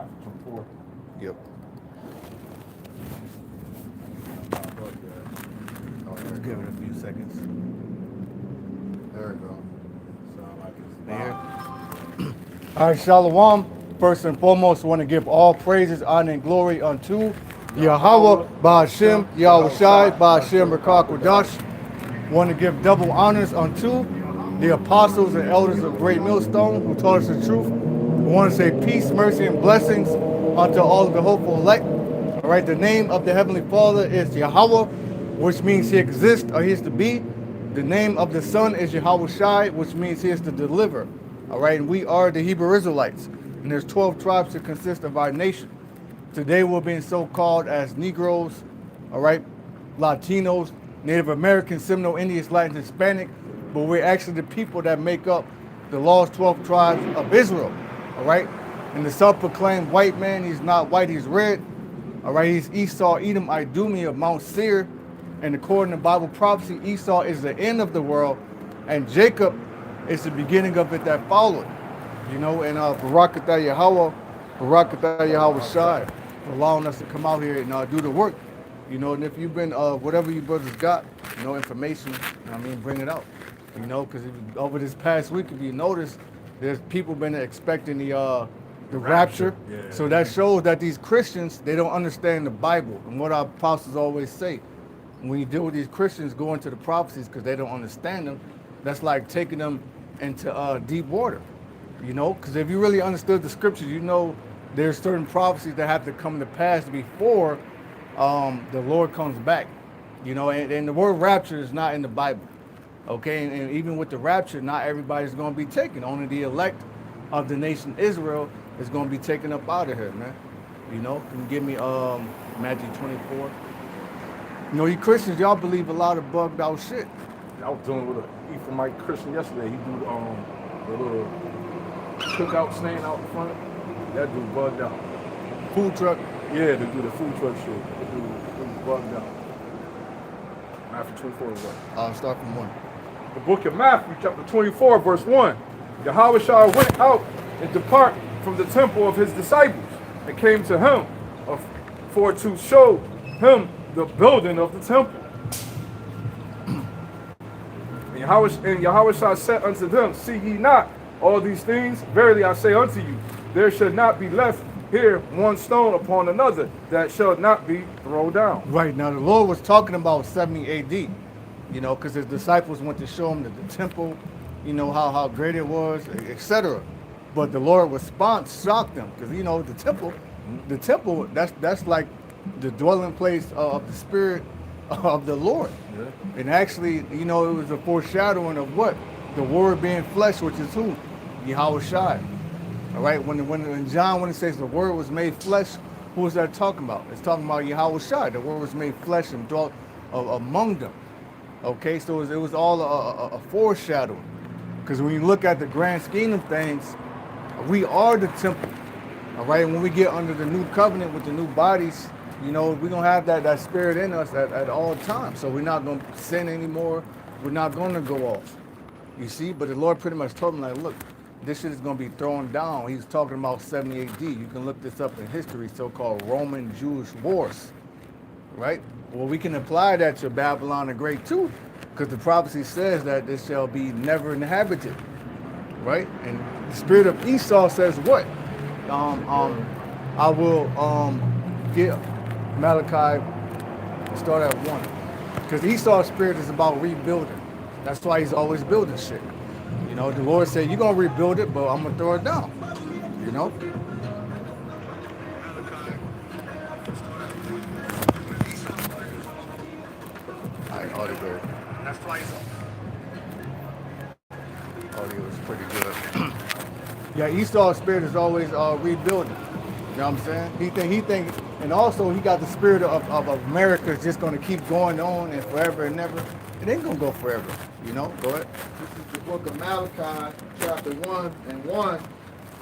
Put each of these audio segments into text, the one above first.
Matthew 24. Yep. Let's give it a few seconds. There we go. Sound like it's There. All right, Shalom. First and foremost, I want to give all praises, honor, and glory unto Yahweh, Ba'Hashem, Yahweh Shai, Ba'Hashem, Rakak, Wadash. Want to give double honors unto the apostles and elders of Great Millstone who taught us the truth. We want to say peace, mercy, and blessings unto all of the hopeful elect. All right, the name of the Heavenly Father is Yahweh, which means he exists or he is to be. The name of the Son is Yahweh Shai, which means he is to deliver. All right, and we are the Hebrew Israelites. And there's 12 tribes that consist of our nation. Today we're being so-called as Negroes, all right, Latinos, Native Americans, Seminole Indians, Latins, Hispanic, but we're actually the people that make up the lost 12 tribes of Israel, all right? And the self-proclaimed white man, he's not white, he's red, all right? He's Esau, Edom, Idumea of Mount Seir, and according to Bible prophecy, Esau is the end of the world, and Jacob is the beginning of it that followed. You know, and Barak Atah Yahweh, Barak Atah Yahweh Shai, for allowing us to come out here and do the work. You know, and if you've been, whatever you brothers got, you know, information, I mean, bring it out. You know, because over this past week, if you notice, there's people been expecting the rapture. Yeah. So that shows that these Christians, they don't understand the Bible. And what our apostles always say, when you deal with these Christians going to the prophecies because they don't understand them, that's like taking them into deep water. You know, because if you really understood the scriptures, you know there's certain prophecies that have to come to pass before the Lord comes back. You know, and the word rapture is not in the Bible. Okay, and even with the rapture, not everybody's going to be taken. Only the elect of the nation Israel is going to be taken up out of here, man. You know, can you give me Matthew 24? You know, you Christians, y'all believe a lot of bugged out shit. I was dealing with an Ephraimite Christian yesterday. He do the little cookout stand out in front. That dude bugged out. Food truck. Yeah, they do the food truck shit. That dude bugged out. Matthew 24 is what? I'll start from 1. The book of Matthew, chapter 24, verse 1. Yahweh Shai went out and depart from the temple of his disciples and came to him for to show him the building of the temple. And Yahweh Shai said unto them, see ye not all these things? Verily I say unto you, there should not be left here one stone upon another that shall not be thrown down. Right, now the Lord was talking about 70 AD, you know, because his disciples went to show him that the temple, you know, how great it was, etc. But the Lord's response shocked them because, you know, the temple, that's like the dwelling place of the Spirit of the Lord. Yeah. And actually, you know, it was a foreshadowing of what? The Word being flesh, which is who? Yahweh Shai. All right, when in John, when it says the Word was made flesh, who is that talking about? It's talking about Yahweh Shai. The Word was made flesh and dwelt among them. Okay, so it was all a foreshadowing. Because when you look at the grand scheme of things, we are the temple. All right, and when we get under the new covenant with the new bodies, you know, we're going to have that spirit in us at all times. So we're not going to sin anymore. We're not going to go off. You see, but the Lord pretty much told me, like, look, this shit is going to be thrown down. He's talking about 70 AD. You can look this up in history, so-called Roman Jewish wars, right? Well, we can apply that to Babylon the Great too, because the prophecy says that this shall be never inhabited, right? And the spirit of Esau says what? I will get Malachi, start at 1. Because Esau's spirit is about rebuilding. That's why he's always building shit. You know, the Lord said, you're going to rebuild it, but I'm going to throw it down. You know? All right, audio. That's why audio is pretty good. Yeah, Esau's spirit is always rebuilding. You know what I'm saying? He think, and also he got the spirit of America is just going to keep going on and forever and never. It ain't going to go forever, you know? Go ahead. This is the book of Malachi, chapter 1 and 1.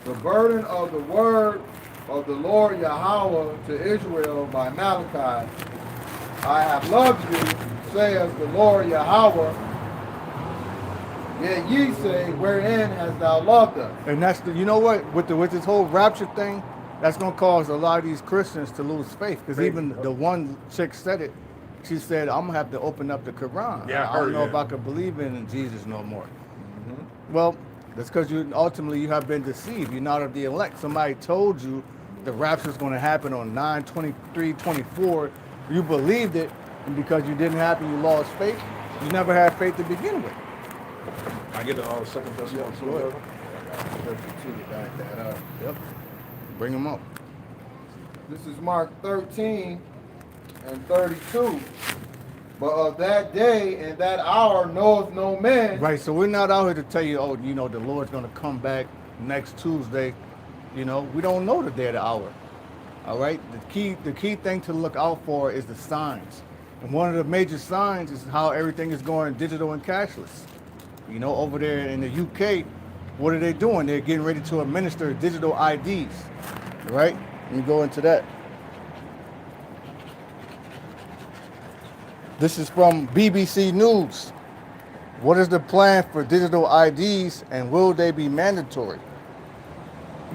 The burden of the word of the Lord Yahweh to Israel by Malachi. I have loved you, says the Lord Yahweh. Yet ye say, wherein hast thou loved us? And that's the, you know what, with this whole rapture thing, that's going to cause a lot of these Christians to lose faith. Because even the one chick said it. She said, I'm going to have to open up the Quran. Yeah, I don't know if yeah. I could believe in Jesus no more. Well, that's because ultimately you have been deceived. You're not of the elect. Somebody told you the rapture is going to happen on 9/23/24. You believed it, and because you didn't happen, you lost faith. You never had faith to begin with. I get the second best one. Go ahead. To back that up. Yep. Bring them up. This is Mark 13 and 32. But of that day and that hour knoweth no man. Right, so we're not out here to tell you, oh, you know, the Lord's going to come back next Tuesday. You know, we don't know the day or the hour. All right, the key thing to look out for is the signs. And one of the major signs is how everything is going digital and cashless. You know, over there in the UK, what are they doing? They're getting ready to administer digital IDs. All right, let me go into that. This is from BBC News. What is the plan for digital IDs and will they be mandatory?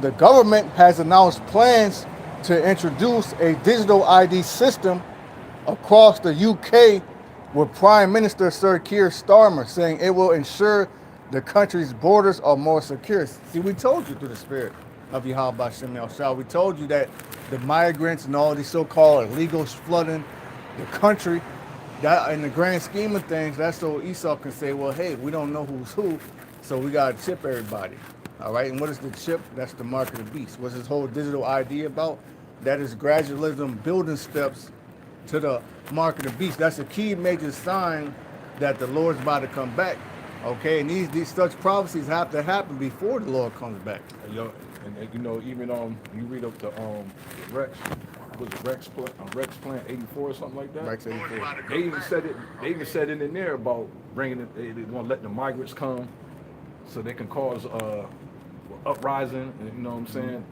The government has announced plans to introduce a digital ID system across the UK, with Prime Minister Sir Keir Starmer saying it will ensure the country's borders are more secure. See, we told you through the spirit of Yahweh Bashem Yahushua. We told you that the migrants and all these so-called illegals flooding the country, that in the grand scheme of things, that's so Esau can say, well, hey, we don't know who's who, so we got to chip everybody. All right, and what is the chip? That's the mark of the beast. What's this whole digital ID about? That is gradualism, building steps to the mark of the beast. That's a key major sign that the Lord's about to come back. Okay, and these such prophecies have to happen before the Lord comes back. And you know, even you read up the Rex, was it Rex Plant 84 or something like that? Rex 84. They even said it. They even said it in there about bringing it. They want to let the migrants come, so they can cause uprising. And, you know what I'm saying?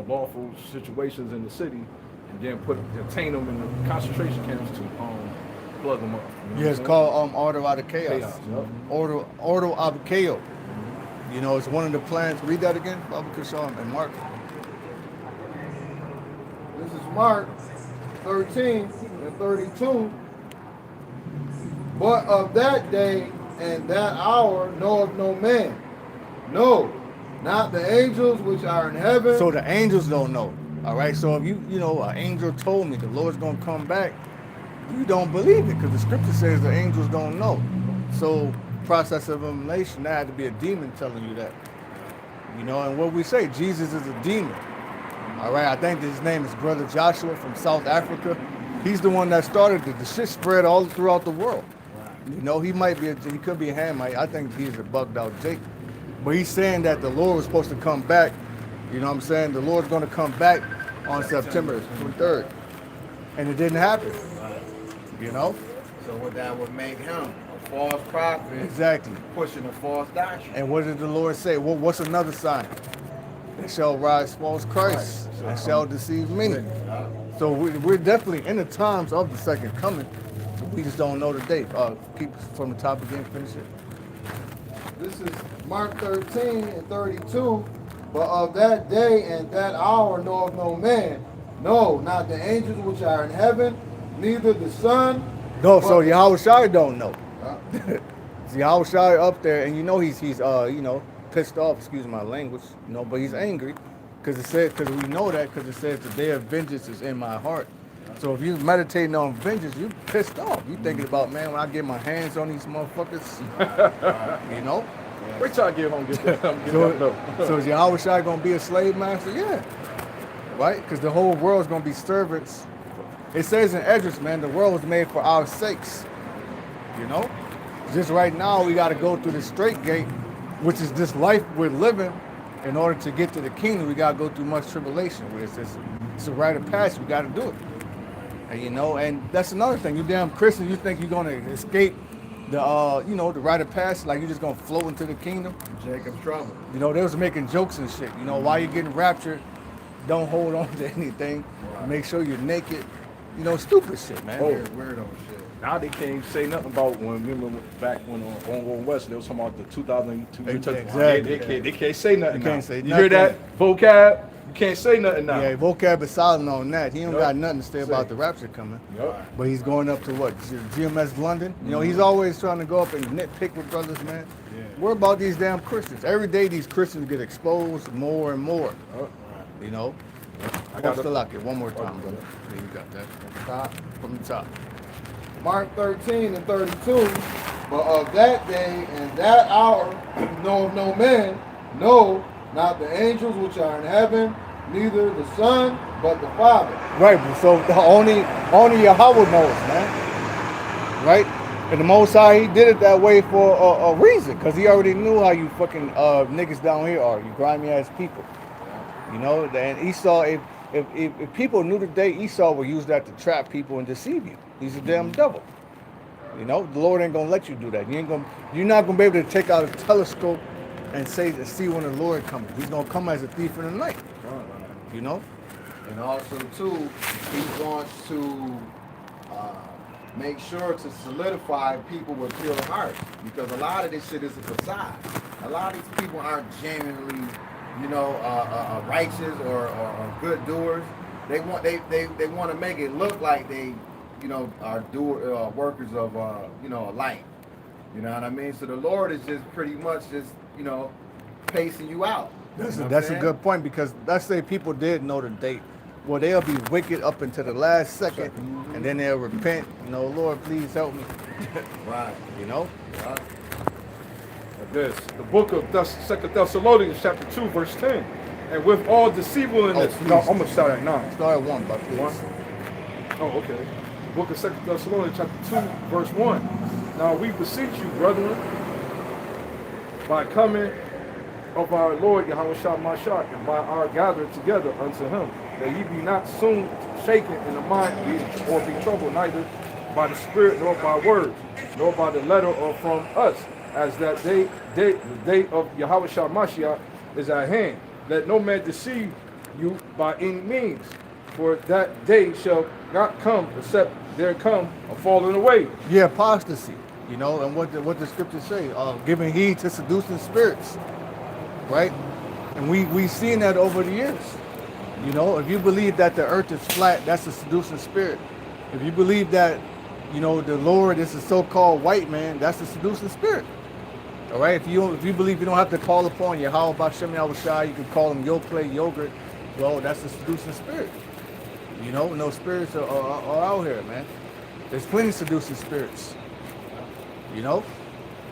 Lawful situations in the city, and then detain them in the concentration camps to plug them up. You know Yeah, it's called order out of chaos. Yep. Order out of chaos. You know, it's one of the plans. Read that again, Baba Kishon and Mark. This is Mark 13 and 32. But of that day and that hour knoweth no man. No, not the angels which are in heaven. So the angels don't know. All right. So if you know, an angel told me the Lord's gonna come back, you don't believe it because the scripture says the angels don't know. So process of elimination, that had to be a demon telling you that. You know, and what we say, Jesus is a demon. All right. I think his name is Brother Joshua from South Africa. He's the one that started it. The shit spread all throughout the world. You know, he could be a Hamite. I think he's a bugged out Jake. But he's saying that the Lord was supposed to come back. You know what I'm saying? The Lord's going to come back on September 23rd. And it didn't happen. You know? So what that would make him a false prophet. Exactly. Pushing a false doctrine. And what did the Lord say? Well, what's another sign? They shall rise false Christ and shall deceive many. So we're definitely in the times of the second coming. We just don't know the date. Keep from the top again, finish it. This is Mark 13 and 32. But of that day and that hour knoweth no man. No, not the angels which are in heaven, neither the Son. No, so Yahweh Shai don't know. Yahweh Shai up there, and you know he's pissed off. Excuse my language, but he's angry because we know that because it says the day of vengeance is in my heart. So if you're meditating on vengeance, you're pissed off. You're thinking about, man, when I get my hands on these motherfuckers, you know. Wait till I get home. So is Yahweh Shai gonna be a slave master? Yeah, right. Because the whole world's gonna be servants. It says in Esdras, man, the world was made for our sakes. You know, just right now we got to go through the straight gate, which is this life we're living. In order to get to the kingdom, we got to go through much tribulation. Where it's a rite of passage. We got to do it. And and that's another thing. You damn Christian, you think you're gonna escape the the rite of passage, like you're just gonna float into the kingdom? Jacob's trouble. They was making jokes and shit. While you're getting raptured, don't hold on to anything. Make sure you're naked. Stupid shit, man. Weirdo shit. Now they can't even say nothing about when, remember back when on West, they was talking about the 2002. Exactly. They can't say nothing They can't now. say You nothing. hear that? Vocab, you can't say nothing now. Yeah, vocab is silent on that. He don't Yup. got nothing to say Say. about the rapture coming. Yup. But he's going up to what? GMS London? You know, he's always trying to go up and nitpick with brothers, man. Yeah. What about these damn Christians? Every day these Christians get exposed more and more. You know? I got Still like it. One more time, brother. Yeah, you got that. Top. From the top. Mark 13 and 32. But of that day and that hour knoweth no man, no, not the angels which are in heaven, neither the Son, but the Father. Right, but so only Yahweh knows, man. Right? And the Most High, he did it that way for a reason, because he already knew how you fucking niggas down here are, you grimy ass people. You know, and Esau, if people knew today, Esau would use that to trap people and deceive you. He's a damn devil. You know, the Lord ain't gonna let you do that. You're not gonna be able to take out a telescope and see when the Lord comes. He's gonna come as a thief in the night. You know? And also, too, he wants to make sure to solidify people with pure hearts, because a lot of this shit is a facade. A lot of these people aren't genuinely, you know, righteous or good doers. They want to make it look like they, you know, are workers of you know, light. You know what I mean? So the Lord is just pretty much just, you know, pacing you out. That's a good point, because let's say people did know the date. Well, they'll be wicked up until the last second, and then they'll repent. You know, Lord, please help me. Right. You know? Right. Like this, the book of 2 Thessalonians chapter 2, verse 10. And with all deceivableness, please. no, I'm gonna start at 9. Start at 1, but please. 1? Oh, okay. The book of 2 Thessalonians chapter 2, verse 1. Now we beseech you, brethren, by coming of our Lord Yahweh Mashiach, and by our gathering together unto him, that ye be not soon shaken in the mind, or be troubled neither by the Spirit, nor by words, nor by the letter, or from us, as that the day of Yahweh Mashiach is at hand. Let no man deceive you by any means, for that day shall not come except there come a falling away. Yeah, apostasy. You know, and what the scriptures say, giving heed to seducing spirits, right? And we seen that over the years. You know, if you believe that the earth is flat, that's a seducing spirit. If you believe that, you know, the Lord is a so-called white man, that's a seducing spirit. All right, if you believe you don't have to call upon Yahweh Bashem Yahushai, you can call him yogurt. Well, that's a seducing spirit. You know, no spirits are out here, man. There's plenty of seducing spirits. You know,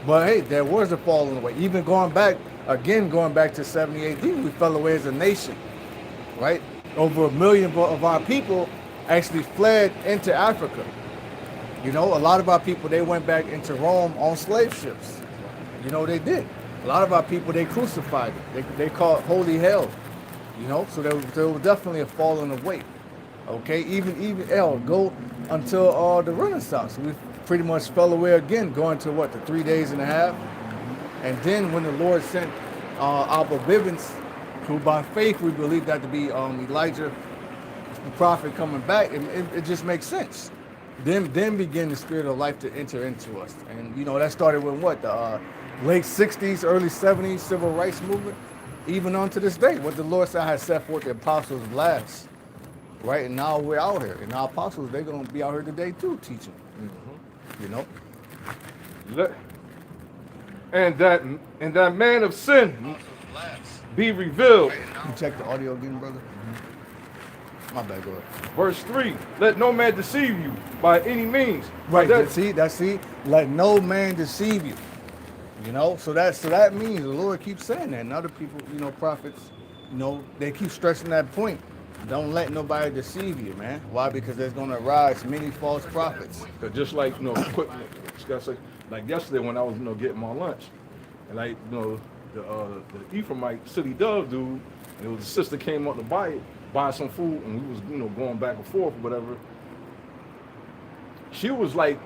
but hey, there was a falling away. Even going back to 70 AD, we fell away as a nation, right? Over 1 million of our people actually fled into Africa. You know, a lot of our people, they went back into Rome on slave ships. You know, they did. A lot of our people, they crucified them. They called it holy hell. You know, so there was definitely a falling away. Okay, even go until the Renaissance. We pretty much fell away again, going to what, the 3 days and a half. And then when the Lord sent Abba Bivens, who by faith we believe that to be Elijah, the prophet coming back, it just makes sense. Then began the spirit of life to enter into us. And you know, that started with what, the late 60s, early 70s civil rights movement, even on to this day. What the Lord said, I had set forth the apostles last, right? And now we're out here. And our apostles, they're going to be out here today too, teaching. You know? And that man of sin be revealed. You check the audio again, brother? My bad, go ahead. Verse 3, let no man deceive you by any means. Right, see, let no man deceive you. You know, so that means the Lord keeps saying that. And other people, you know, prophets, you know, they keep stressing that point. Don't let nobody deceive you, man. Why? Because there's going to arise many false prophets. Just like, you know, like yesterday when I was, you know, getting my lunch, and like, you know, the Ephraimite city dove dude, and it was a sister came up to buy some food, and we was, you know, going back and forth or whatever. She was like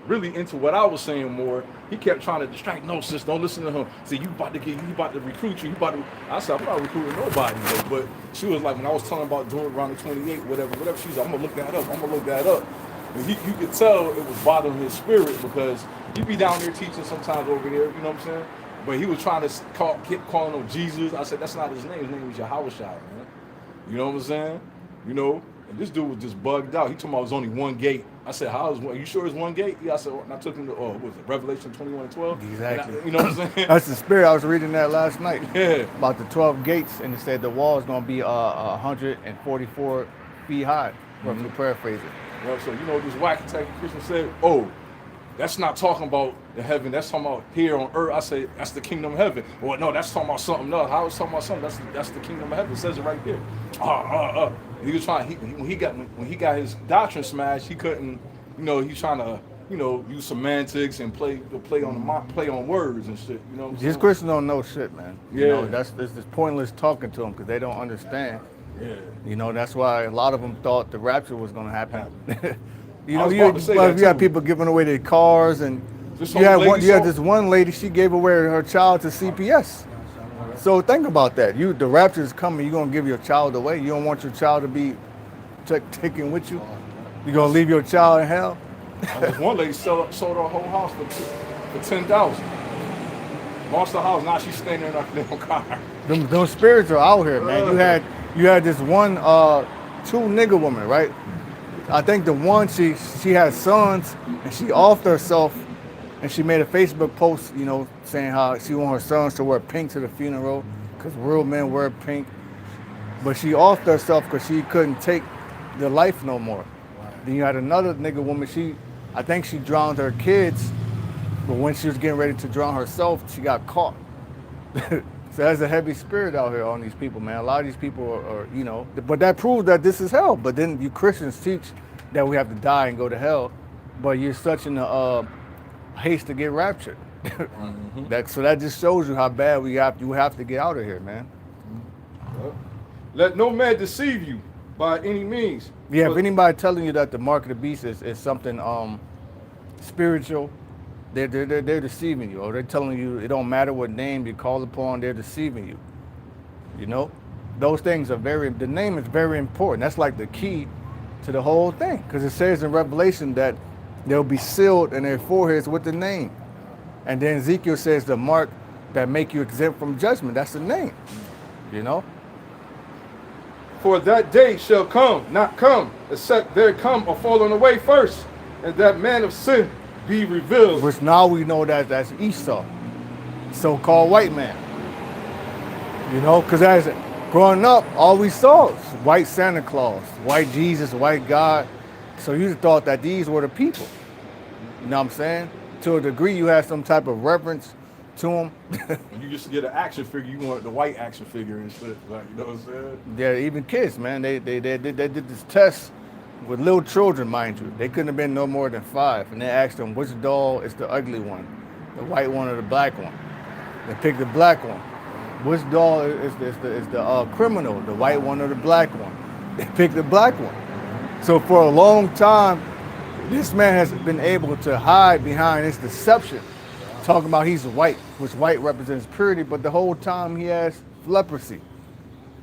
really into what I was saying more. He kept trying to distract. No, sis, don't listen to him. See, you about to recruit you. I said, I'm not recruiting nobody. But she was like, when I was talking about doing around the 28, whatever, she was like, I'm gonna look that up. And you could tell it was bothering his spirit because he'd be down there teaching sometimes over there, you know what I'm saying? But he was trying to keep calling him Jesus. I said, that's not his name. His name was Yahweh, man. You know what I'm saying? You know, and this dude was just bugged out. He told me it was only one gate. I said, how is one? You sure it's one gate? Yeah, I said, and I took him to, what was it, Revelation 21:12? Exactly. You know what I'm saying? That's the spirit. I was reading that last night. Yeah. About the 12 gates, and it said the wall is going to be 144 feet high, roughly paraphrasing. You know, so, you know, this wacky type of Christian said, oh, that's not talking about the heaven. That's talking about here on earth. I say, that's the kingdom of heaven. Well, no, that's talking about something else. How is talking about something? That's the kingdom of heaven. It says it right there. He was trying. When he got his doctrine smashed, he couldn't. You know, he's trying to. You know, use semantics and play on words and shit. You know, These Christians don't know shit, man. Yeah. You know, that's just pointless talking to them because they don't understand. Yeah. You know, that's why a lot of them thought the rapture was going to happen. You I know, was you about to say that had too. people giving away their cars, and This you had old lady this one lady, she gave away her child to CPS. So think about that. The rapture is coming. You're gonna give your child away. You don't want your child to be taken with you. You're gonna leave your child in hell. This one lady sold her whole house for $10,000. Lost the house. Now she's staying in her damn car. Them spirits are out here, man. You had this one two nigger woman, right? I think the one she had sons and she offed herself and she made a Facebook post, you know, saying how she want her sons to wear pink to the funeral because real men wear pink. But she offed herself because she couldn't take the life no more. Then you had another nigger woman, I think she drowned her kids, but when she was getting ready to drown herself, she got caught. So there's a heavy spirit out here on these people, man. A lot of these people are, you know, but that proves that this is hell. But then you Christians teach that we have to die and go to hell, but you're such in a haste to get raptured. So that just shows you how bad you have to get out of here, man. Let no man deceive you by any means. Yeah, if anybody telling you that the mark of the beast is something spiritual, they're deceiving you, or they're telling you it don't matter what name you call upon, they're deceiving you. You know, those things are the name is very important. That's like the key to the whole thing, because it says in Revelation that they'll be sealed in their foreheads with the name, and then Ezekiel says the mark that make you exempt from judgment. That's the name. You know. For that day shall not come, except there come a falling away first, and that man of sin be revealed. Which now we know that that's Esau, so-called white man. You know, because as growing up, all we saw was white Santa Claus, white Jesus, white God. So you thought that these were the people. You know what I'm saying? To a degree, you had some type of reverence to them. When you just get an action figure, you want the white action figure and shit. Like, you know what I'm saying? Yeah, even kids, man. They did this test with little children, mind you. They couldn't have been no more than 5, and they asked them which doll is the ugly one, the white one or the black one. They picked the black one. Which doll is the criminal, the white one or the black one? They picked the black one. So for a long time, this man has been able to hide behind his deception, talking about he's white, which white represents purity, but the whole time he has leprosy.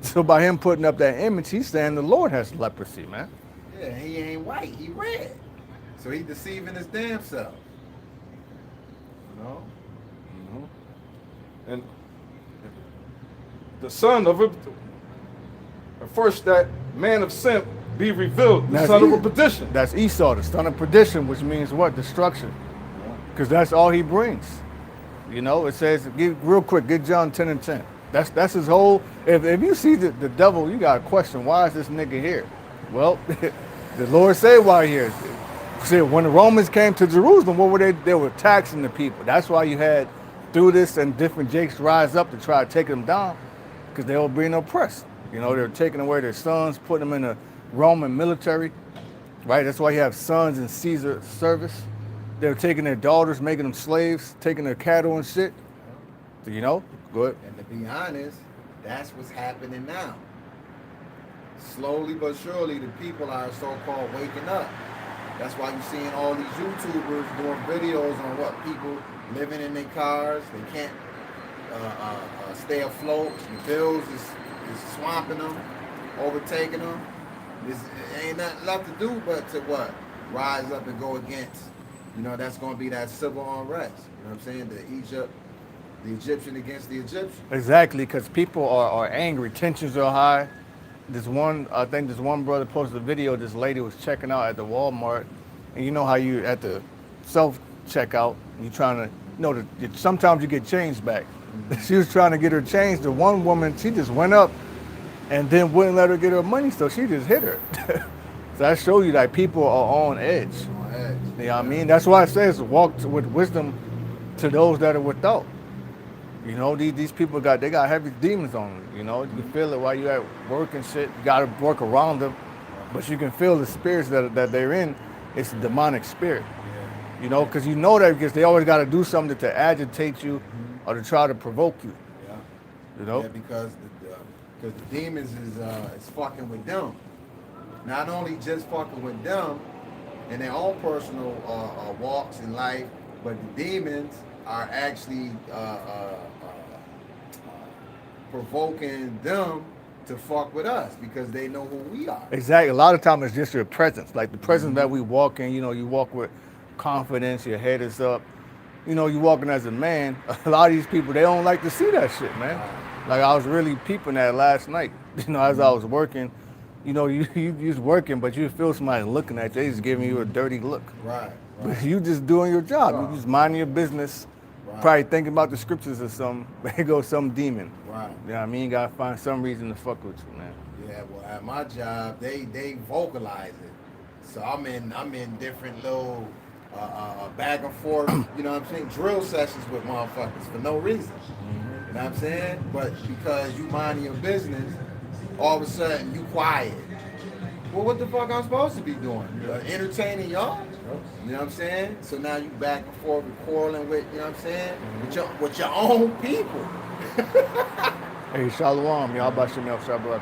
So by him putting up that image, he's saying the Lord has leprosy, man. Yeah, he ain't white, he red. So he deceiving his damn self. You know? And the son of a first that man of sin be revealed, the son of a perdition. That's Esau, the son of perdition, which means what? Destruction. Because that's all he brings. You know, it says, real quick, get John 10 and 10. That's his whole, if you see the devil, you got to question, why is this nigga here? Well, the Lord said why he here. See, when the Romans came to Jerusalem, what were they? They were taxing the people. That's why you had through this and different jakes rise up to try to take them down, because they were being oppressed. You know, they were taking away their sons, putting them in the Roman military, right? That's why you have sons in Caesar service. They were taking their daughters, making them slaves, taking their cattle and shit. So, you know, go ahead. And to be honest, that's what's happening now. Slowly but surely, the people are so-called waking up. That's why you're seeing all these YouTubers doing videos on what people living in their cars. They can't stay afloat. The bills is swamping them, overtaking them. It ain't nothing left to do but to what? rise up and go against, that's going to be that civil unrest. You know what I'm saying? The Egyptian against the Egyptian. Exactly, because people are angry. Tensions are high. I think this one brother posted a video. This lady was checking out at the Walmart, and you know how you at the self checkout, you trying to, sometimes you get change back. She was trying to get her change. The one woman, she just went up and then wouldn't let her get her money, so she just hit her. So I show you that people are on edge. On edge. You know what I mean? That's why it says walk with wisdom to those that are without. These people they got heavy demons on them. You can feel it while you at work and shit. You gotta work around them, but you can feel the spirits that they're in. It's a demonic spirit. Because that because they always got to do something to agitate you or to try to provoke you. Yeah, because the demons is fucking with them. Not only just fucking with them in their own personal walks in life, but the demons are actually provoking them to fuck with us because they know who we are. Exactly. A lot of times it's just your presence. Like the presence that we walk in, you walk with confidence, your head is up. You walking as a man. A lot of these people, they don't like to see that shit, man. Like I was really peeping that last night. As I was working, you just working, but you feel somebody looking at you, they just giving you a dirty look. Right. But you just doing your job. You just minding your business. Right. Probably thinking about the scriptures or something. There goes some demon. Right. You know what I mean? You gotta find some reason to fuck with you, man. Yeah, well at my job they vocalize it. So I'm in different little back and forth, you know what I'm saying, drill sessions with motherfuckers for no reason. You know what I'm saying? But because you mind your business, all of a sudden you quiet. Well, what the fuck I'm supposed to be doing? Entertaining y'all? You know what I'm saying? So now you back and forth and quarreling with, you know what I'm saying? With your own people. Hey, Shalom, y'all about to Shabbat.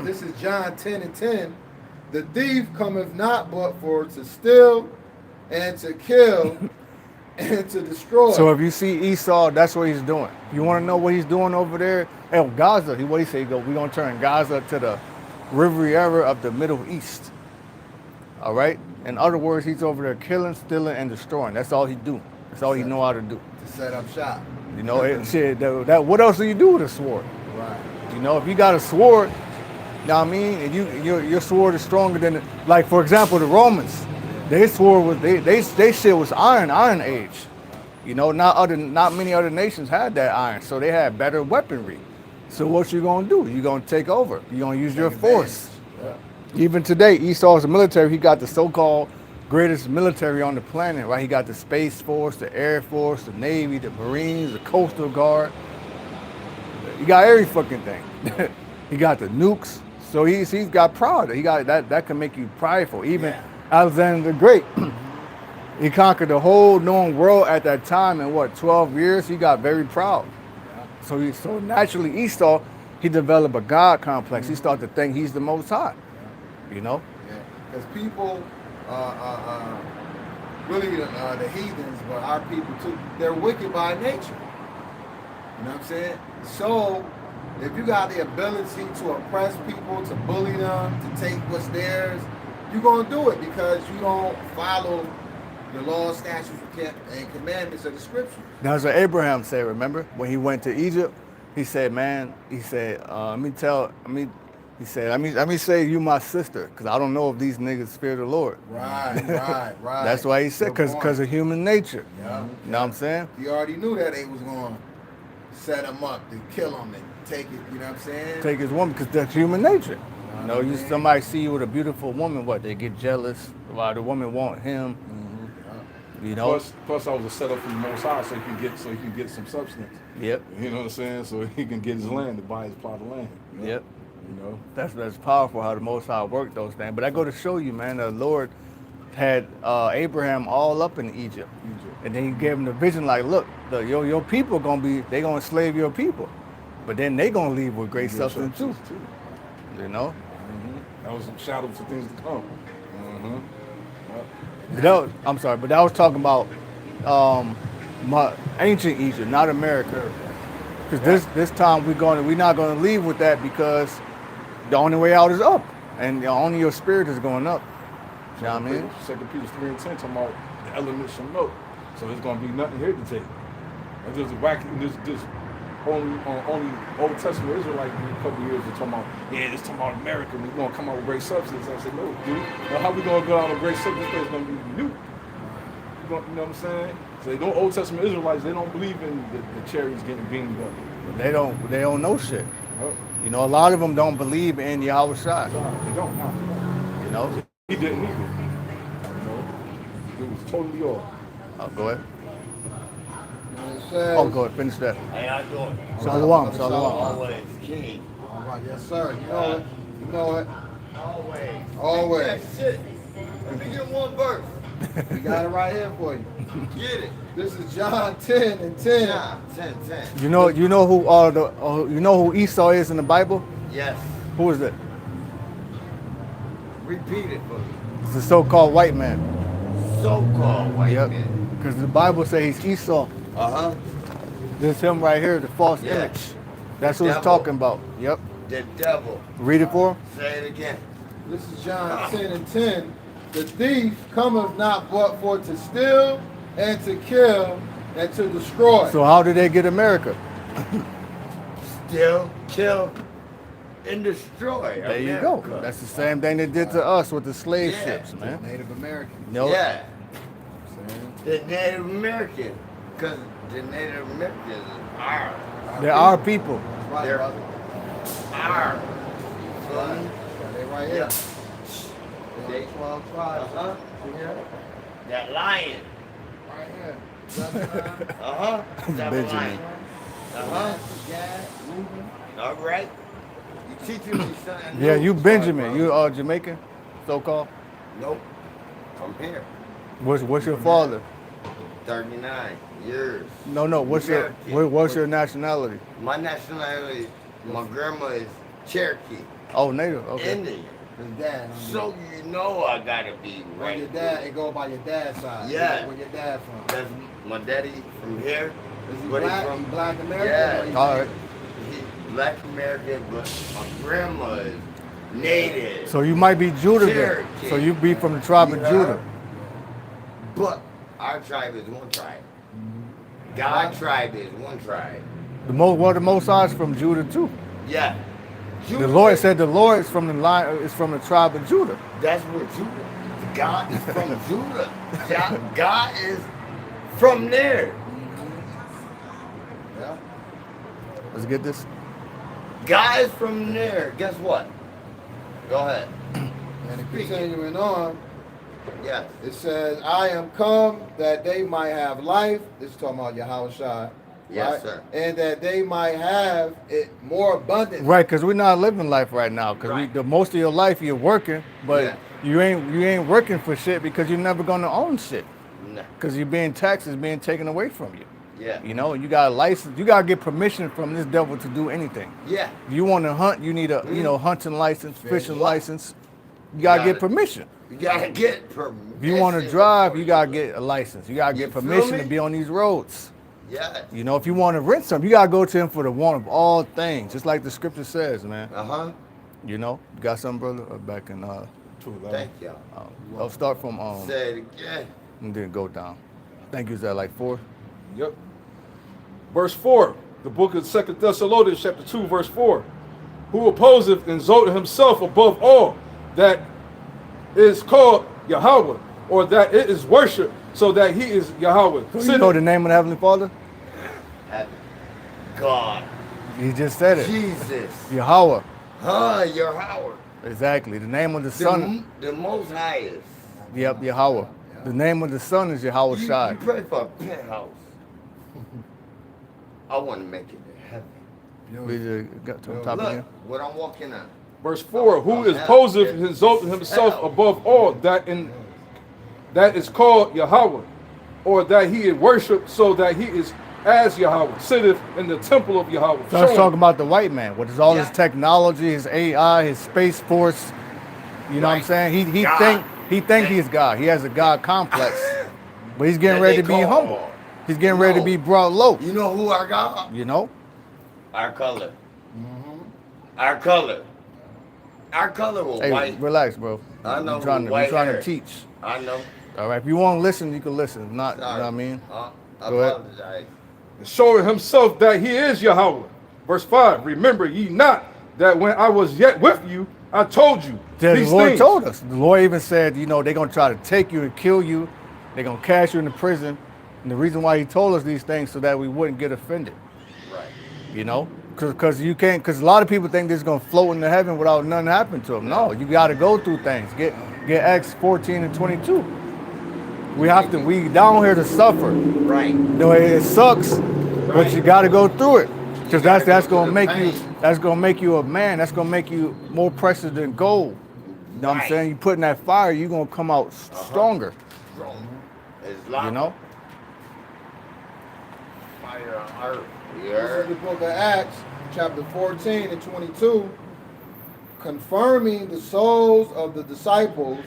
This is John 10:10. The thief cometh not but for to steal and to kill and to destroy. So if you see Esau, that's what he's doing. You want to know what he's doing over there? Hey, Gaza, what he say? We're going to turn Gaza to the Riviera of the Middle East. All right? In other words, he's over there killing, stealing, and destroying. That's all he do. That's all he know how to do. To set up shop. What else do you do with a sword? Right. If you got a sword, you know what I mean, and your sword is stronger than, like for example, the Romans. Their sword was they shit was iron age. Not many other nations had that iron, so they had better weaponry. So what you gonna do? You gonna take over. You gonna use your force. Yeah. Even today, Esau's military. He got the so-called greatest military on the planet, right? He got the Space Force, the Air Force, the Navy, the Marines, the Coastal Guard. He got every fucking thing. He got the nukes. So he's got pride. He got that can make you prideful. Even Alexander the Great, he conquered the whole known world at that time in 12 years. He got very proud. So naturally Esau, he developed a God complex. He started to think he's the Most High. Yeah. Because people, really the heathens, but our people too, they're wicked by nature. You know what I'm saying? So if you got the ability to oppress people, to bully them, to take what's theirs, you're going to do it because you don't follow the laws, statutes, and commandments of the scriptures. That's what Abraham said, remember? When he went to Egypt, he said, let me say you my sister, because I don't know if these niggas fear the Lord. Right. That's why he said, because of human nature. Yeah. You know what I'm saying? He already knew that they was going to set him up, to kill him, and take it, you know what I'm saying? Take his woman, because that's human nature. Somebody see you with a beautiful woman, they get jealous. Why the woman want him. Plus I was a setup from the Most High so he can get some substance. Yep. You know what I'm saying? So he can get his land to buy his plot of land. Yep. That's powerful how the Most High worked those things. But I go to show you, man, the Lord had Abraham all up in Egypt. And then he gave him the vision like, look, your people gonna enslave your people. But then they gonna leave with great substance too. That was some shadows of things to come. But that was talking about ancient Egypt, not America. Because this time we're not gonna leave with that because the only way out is up. and only your spirit is going up. You know what I mean? 2 Peter 3:10 talking about the elements from milk. So there's gonna be nothing here to take. And there's only Old Testament Israelite in a couple years are talking about, yeah, it's talking about America, we're gonna come out with great substance. I said, no, dude. Now how we gonna go out with great substance? It's gonna be new. You know what I'm saying? So they don't Old Testament Israelites, they don't believe in the chariots getting beamed up. They don't know shit. No. You know, a lot of them don't believe in Yahweh Shai. They don't. No. You know? He didn't either. You know? It was totally off. Oh, go ahead. And it says, Oh, go ahead. Finish that. How y'all doing? Shalom. Always king. all right, yes, sir. You know it. You know it. Always. Always. That shit. Let me get one verse. We got it right here for you. Get it. This is John 10:10. John 10. You know who Esau is in the Bible? Yes. Who is that? Repeat it for me. It's the so-called white man. So-called white Yep. man. Because the Bible says he's Esau. Uh-huh. This is him right here, the false Yeah. image. That's The what it's devil. talking about. Yep. The devil. Read it for him. Say it again. This is John 10:10. The thief cometh not but for to steal and to kill and to destroy. So how did they get America? Still, kill, and destroy. There you go. America. That's the same thing they did to us with the slave Yeah. ships, man. Native American. You know? Yeah. The Native American. Because the Native Americans are They're our people. That's right, They're- brother. our. Yeah, they right here. Yeah. They 12 tribes. Uh-huh. See here? That lion. Right here. Zebulon, Uh-huh. That Benjamin. lion. Uh-huh. Gad, Reuben. All right. You teaching me something Yeah, new. you Benjamin. Sorry, You bro. Jamaican, so-called. Nope. I'm here. What's your father? 39 years. No. What's your nationality? My nationality, my grandma is Cherokee, Oh, native. Okay. Indian. His dad. So you know I gotta be Where right. your dad, it go by your dad's side. Yeah. Where your dad from? That's my daddy from here. Is he but he's black? from He black American? Yeah. or he All right. He black American, but my grandma is native. So you might be Judah then. Cherokee. So you be from the tribe of Yeah. Judah. But our tribe is one tribe. God tribe is one tribe. The Most High is from Judah too. Yeah. The Lord said the Lord is from the line is from the tribe of Judah. That's where Judah. God is from Judah. God is from there. Yeah. Let's get this. God is from there. Guess what? Go ahead. And continuing on, Yes. it says, I am come that they might have life. This is talking about Yahweh Shai. Yes, sir. And that they might have it more abundant. Right, because we're not living life right now. Because Right. the most of your life you're working, but Yeah. you ain't working for shit because you're never gonna own shit. No. Because you're being taxes being taken away from you. Yeah. You know, you got a license. You gotta get permission from this devil to do anything. Yeah. If you want to hunt, you need a hunting license, fishing license. You gotta Gotta- get permission. You gotta get permission. If you want to drive, before you gotta get a license. You gotta You get feel permission me? to be on these roads. Yes. You know, if you want to rent something, you gotta go to him for the one of all things, just like the scripture says, man. Uh-huh. You know, you got something, brother? Back in 2:11. Thank y'all. I'll start from Say it again. and then go down. I think you was at like 4. Yep. Verse 4, the book of 2 Thessalonians, chapter 2, verse 4. Who opposeth and exalteth himself above all that is called Yahweh, or that it is worship, so that he is Yahweh. So you know the name of the Heavenly Father? God. He just said it. Jesus. Yahweh. Huh, your Howard. Exactly. The name of the Son. The most highest. Yep, Yahweh. The name of the Son is Yahweh You Shai. pray for a penthouse. I want to make it to heaven. We just got to the top Look, again. what I'm walking on. Verse 4, who is poseth and exalteth himself above all that is called Yahweh, or that he is worshipped, so that he is as Yahweh, sitteth in the temple of Yahweh. So let's Showing- talk about the white man. What is all his Yeah. technology, his AI, his space force. You know what I'm Right. saying? He God. think he's God. He has a God complex. But he's getting That ready they to be call- humble. He's getting ready to No. be brought low. You know who our God? You know? Our color. Our color. Our color was Hey, white. relax, bro. I know. We're trying white to hair. teach. I know. All right. If you want to listen, you can listen. If not, you know Sorry. what I mean? I Go ahead. apologize. And showing himself that he is Yahweh. Verse 5, remember ye not that when I was yet with you, I told you The these Lord things. told us. The Lord even said, you know, they're going to try to take you and kill you. They're going to cast you into prison. And the reason why he told us these things so that we wouldn't get offended. Right. You know, because you can't. Because a lot of people think they're just gonna float into heaven without nothing happening to them. No, you got to go through things. Get Acts 14 and 22. We have to. We down here to suffer. Right. You know, it sucks, but Right. you got to go through it. Because that's gotta go gonna through make the you. pain. That's gonna make you a man. That's gonna make you more precious than gold. You know what I'm Right. saying? You put in that fire, you're gonna come out stronger. Strong. It's You like know. fire on earth. This is Yeah. the book of Acts, chapter 14 and 22, confirming the souls of the disciples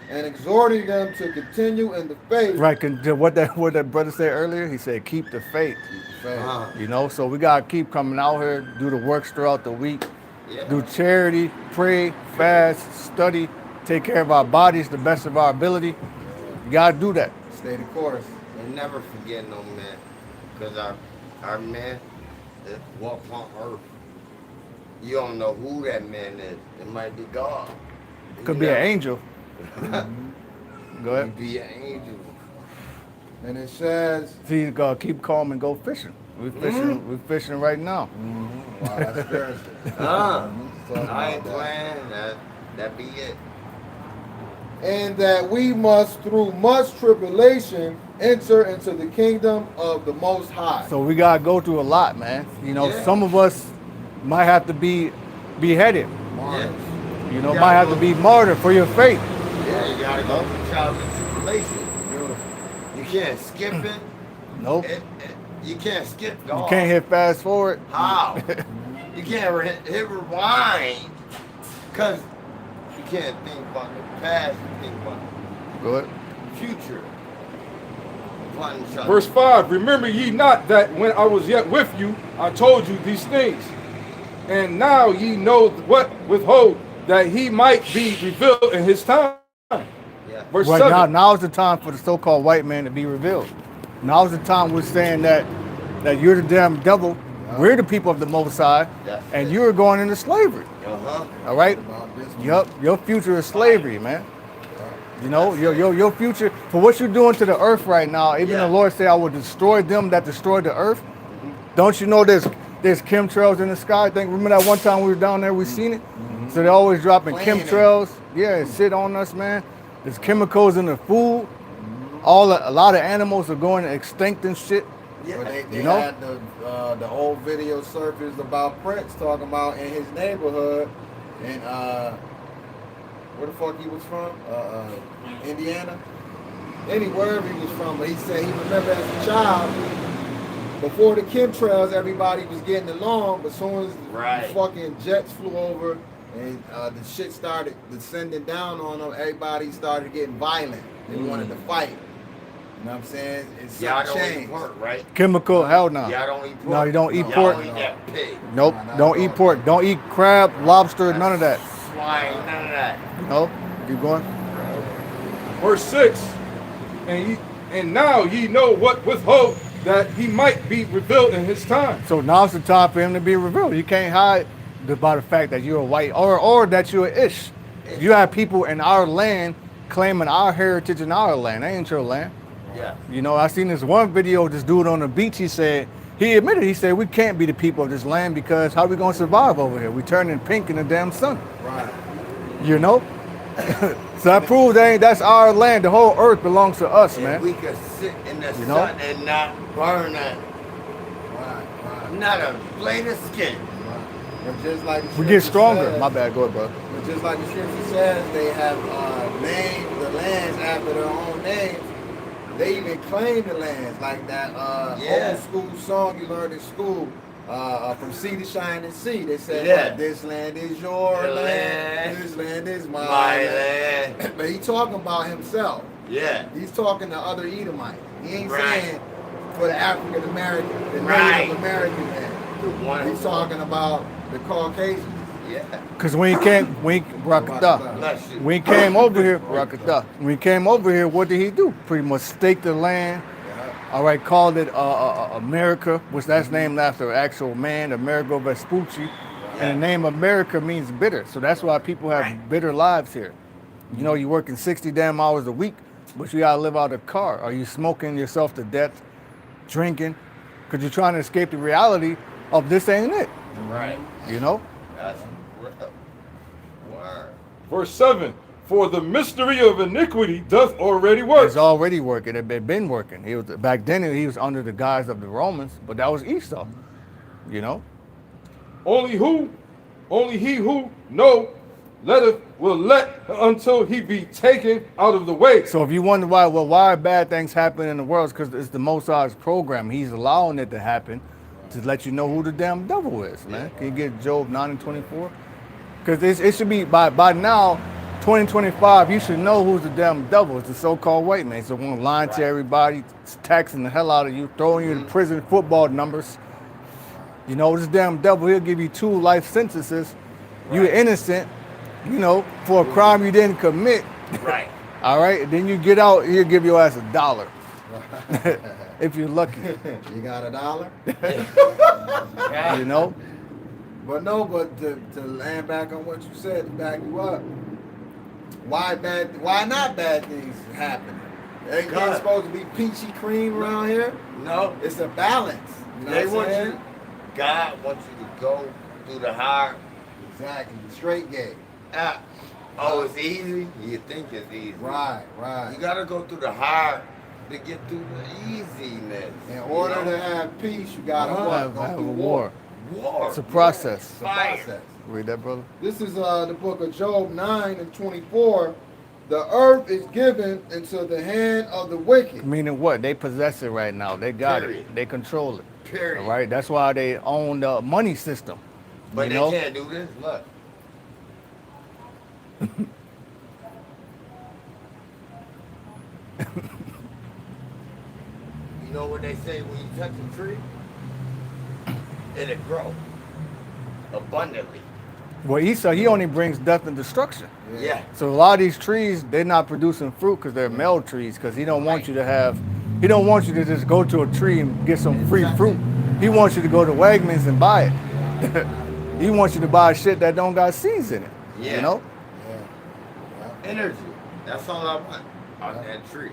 and exhorting them to continue in the faith. Right. What that brother said earlier, he said, keep the faith. Faith. You know, so we gotta keep coming out here, do the works throughout the week, Yeah. do charity, pray, fast, study, take care of our bodies to the best of our ability. You gotta do that. Stay the course. And never forget no man. Because our man that walks on earth, you don't know who that man is. It might be God. Could be an angel. Go ahead. Could be an angel. And it says, See, keep calm and go fishing. We're fishing. We're fishing right now. wow, that's spiritual. Talking I ain't about that. playing. That be it. And that we must, through much tribulation, enter into the kingdom of the Most High. So we gotta go through a lot, man. You know, Yeah. some of us might have to be beheaded. Martyrs. You know, You might gotta have to go- be martyred for your faith. Yeah, you gotta go through trials and tribulations. Beautiful. You can't skip it. Nope. You can't skip You God. can't hit fast forward. How? You can't hit rewind. Because you can't think about the past, you think about Go ahead. the future. One shot. Verse 5, remember ye not that when I was yet with you, I told you these things. And now ye know what withhold, that he might be revealed in his time. Yeah. Verse Right 7. now is the time for the so-called white man to be revealed. Now's the time we're saying that you're the damn devil. We're the people of the Most High, That's and it. you're going into slavery. Uh-huh. All right. About this one. Yup. Your future is slavery, man. You know, your future for what you're doing to the earth right now. Even Yeah. the Lord said, "I will destroy them that destroy the earth." Don't you know there's chemtrails in the sky? I think remember that one time we were down there, we seen it. So they're always dropping Playing it. chemtrails. Yeah, it sit on us, man. There's chemicals in the food. A lot of animals are going extinct and shit. But they You know? had the old video surfaced about Prince talking about in his neighborhood in where the fuck he was from? Indiana. Anywhere he was from, but he said he remember as a child before the chemtrails, everybody was getting along, but soon as Right. the fucking jets flew over and the shit started descending down on them, everybody started getting violent. They wanted to fight. You know what I'm saying? It's Y'all don't changed. eat pork, right? Chemical, hell no. Y'all don't eat pork? No, you don't eat Y'all pork. don't eat that pig. Nope. Nah, Don't eat pork. Don't eat crab, lobster, none of that. Swine, none of that. Nope. Keep going. Verse 6. And now ye know what withhold, that he might be revealed in his time. So now's the time for him to be revealed. You can't hide by the fact that you're a white or that you're a Ish. You have people in our land claiming our heritage in our land. That ain't your land. Yeah. You know, I seen this one video of this dude on the beach. He said, he said, we can't be the people of this land because how we gonna survive over here? We turning pink in the damn sun. Right. You know? So that proves that's our land. The whole earth belongs to us, And man. we could sit in the You know? sun and not burn Right. Right. not a blade of skin. But just like the We scripture get stronger. says- My bad, go ahead, bro. But just like the scripture says, they have named the lands after their own names. They even claim the lands, like that Yeah. old school song you learned in school, from sea to shining sea. They said, Yeah. this land is your Your land, land. this land is my My land. But he talking about himself. Yeah. He's talking to other Edomites. He ain't Right. saying for the African American, the Right. Native American man. The one. He's talking about the Caucasians. Yeah. Because when he came, Rakata. Bless you. When he came over here, Rakata. When he came over here, what did he do? Pretty much stake the land. All right, called it America, which that's named after an actual man, Amerigo Vespucci. And the name America means bitter. So that's why people have bitter lives here. You know, you're working 60 damn hours a week, but you gotta live out of a car. Are you smoking yourself to death, drinking? Because you're trying to escape the reality of this ain't it. Right. You know? That's real. Word. Verse 7. For the mystery of iniquity doth already work. It's already working. It had been working. He was back then. He was under the guise of the Romans, but that was Esau. You know. Only he who will let until he be taken out of the way. So if you wonder why bad things happen in the world, it's because it's the Most High's program. He's allowing it to happen to let you know who the damn devil is, man. Can you get Job 9:24? Because it should be by now. 2025, you should know who's the damn devil. It's the so-called white man. So one lying to everybody, taxing the hell out of you, throwing you in prison, football numbers. You know, this damn devil, he'll give you 2 life sentences. You're innocent, you know, for a crime you didn't commit. Right. All right, and then you get out, he'll give your ass $1. If you're lucky. You got $1? You know? But no, but to land back on what you said, to back you up, why not bad things happen? Everything's supposed to be peachy cream around here. No. It's a balance. You know They what want I'm saying? you. God wants you to go through the hard. Exactly. The straight gate. Oh, it's easy. You think it's easy. Right. You gotta go through the hard to get through the easiness. In order to have peace, you gotta Have go a through war. War. It's a process. It's a process. Read that, brother. This is the book of Job 9:24. The earth is given into the hand of the wicked. Meaning what? They possess it right now. They got Period. it. They control it. Period. All right. That's why they own the money system. But you they know? can't do this. Look. You know what they say when you touch a tree? It'll grow abundantly. Well, Esau, he only brings death and destruction. Yeah. So a lot of these trees, they're not producing fruit because they're male trees. Because he don't want you to just go to a tree and get some free fruit. He wants you to go to Wegmans and buy it. He wants you to buy shit that don't got seeds in it. Yeah. You know? Energy. That's all I want on that tree.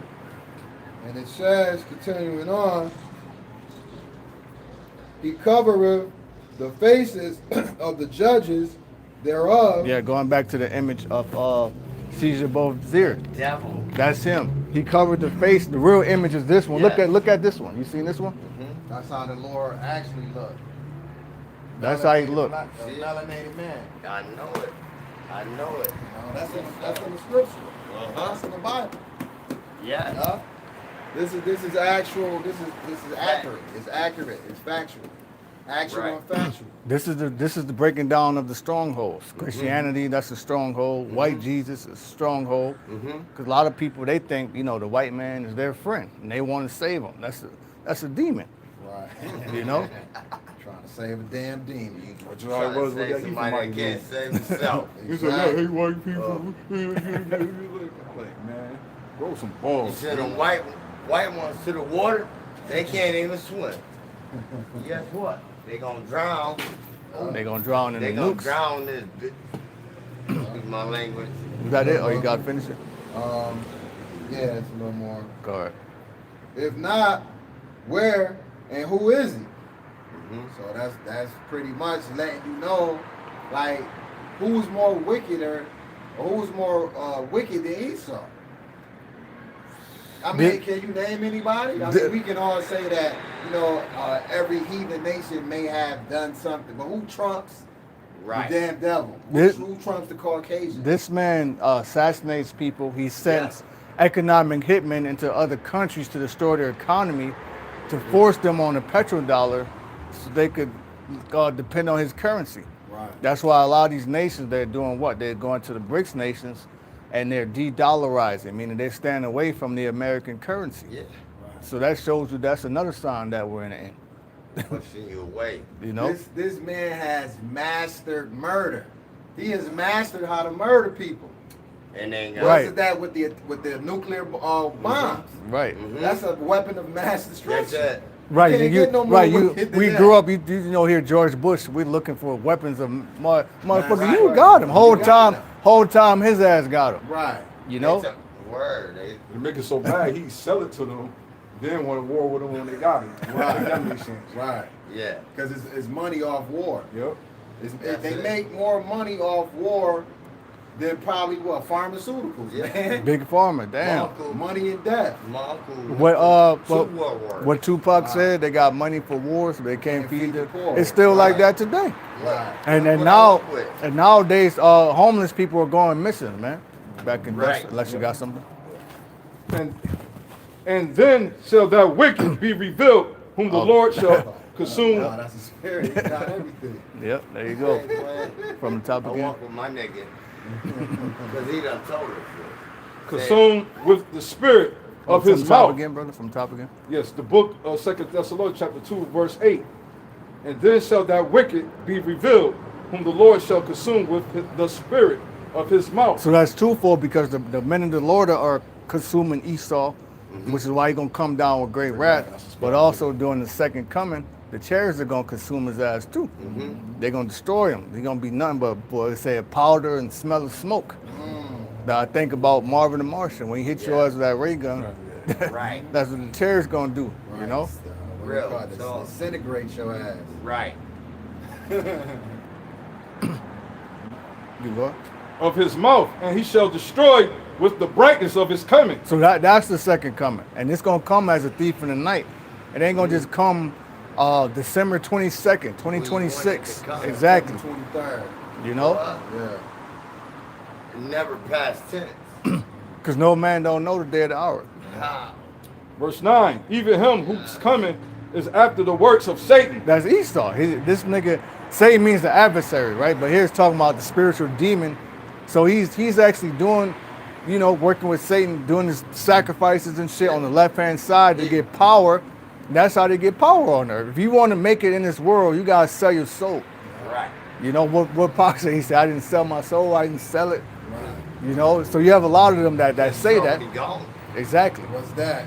And it says, continuing on, he covereth the faces of the judges thereof. Yeah, going back to the image of Caesar Borgia. Devil. That's him. He covered the face. The real image is this one. Yeah. Look at this one. You seen this one? Mm-hmm. That's how the Lord actually looked. That's how he looked. A melanated man. I know it. I know it. That's in the scripture. That's in the Bible. Yeah. Yeah. This is actual. This is accurate. It's accurate. It's factual. Actual Right. and factual. This is the breaking down of the strongholds. Christianity, that's a stronghold. White Jesus is a stronghold. Because a lot of people, they think, you know, the white man is their friend and they want to save them. That's a demon. Right. You know? Trying to save a damn demon. What you Trying was to with save that somebody that can't save himself. He said, yeah, hey, white people. Like, man, grow some You balls. see them white ones to the water, they can't even swim. Guess what? They gonna drown. They're going to drown in They the gonna nukes. drown this bitch. Excuse my language. Is that it? Or you got to finish it? Yeah, it's a little more. Go ahead. If not, where and who is he? Mm-hmm. So that's pretty much letting you know, like, who's more wickeder, or who's more wicked than Esau. I mean, can you name anybody? I mean, we can all say that, you know, every heathen nation may have done something, but who trumps Right. the damn devil? This- Who trumps the Caucasian? This man assassinates people. He sends economic hitmen into other countries to destroy their economy, to force them on a petrodollar so they could depend on his currency. Right. That's why a lot of these nations, they're doing what? They're going to the BRICS nations and they're de-dollarizing, meaning they're staying away from the American currency. Yeah. So that shows you that's another sign that we're in the end. Pushing you away. You know? This man has mastered murder. He has mastered how to murder people. And then Right. Wasn't that with the nuclear bombs? Right. That's a weapon of mass That's destruction. it. Right, Can't and get no more right. wicked than We that. grew up. You hear George Bush. We're looking for weapons of motherfucker. Right, You right. got him. You got him. Whole time, his ass got him. Right. You know. It's a word. They, They make it so bad, he sell it to them, then want to war with them when they got it. Right. That makes sense. Right. yeah. Because it's money off war. Yep. That's They it. make more money off war than probably pharmaceuticals, Yeah. man. Big pharma. Damn. Money and death. My uncle. What Tupac said, they got money for wars, but they can't Can't feed feed the the poor. It's still like Right. that today. Right. And That's what I now work with. and nowadays, homeless people are going missing, man. Back in Right. unless you got something. And then shall that wicked be revealed, whom the Lord shall consume. No, that's a spirit. It's not everything. Yep, there you go. Hey, man, From the top I again. walk with my nigga. Because he done told us. Consumed with the spirit of From his top mouth. again, brother. From top again. Yes, the book of 2 Thessalonians chapter 2, verse 8. And then shall that wicked be revealed, whom the Lord shall consume with the spirit of his mouth. So that's twofold because the men of the Lord are consuming Esau, which is why he's gonna come down with great wrath. But also during the second coming, the chariots are gonna consume his ass too. They're gonna destroy him. He's gonna be nothing but, boy, they say powder and smell of smoke. Now I think about Marvin the Martian when he hit your ass with that ray gun. Right. That's what the chariots gonna do. You know. What do you call it? Real. Disintegrate your ass. Right. You what? Of his mouth, and he shall destroy with the brightness of his coming. So that's the second coming, and it's gonna come as a thief in the night. It ain't gonna just come December 22nd, 2026. We want it to come. Exactly. 23rd. You know, Yeah. Never past tense. because no man don't know the day of the hour. How? Verse 9. Even him who's coming is after the works of Satan. That's Esau. This nigga, Satan means the adversary, right? But here's talking about the spiritual demon. So he's actually doing, working with Satan, doing his sacrifices and shit on the left-hand side to get power. That's how they get power on earth. If you want to make it in this world, you gotta sell your soul. Right. You know what Pac said? He said, "I didn't sell my soul. I didn't sell it." So you have a lot of them that say that. Already gone. Exactly. What's that?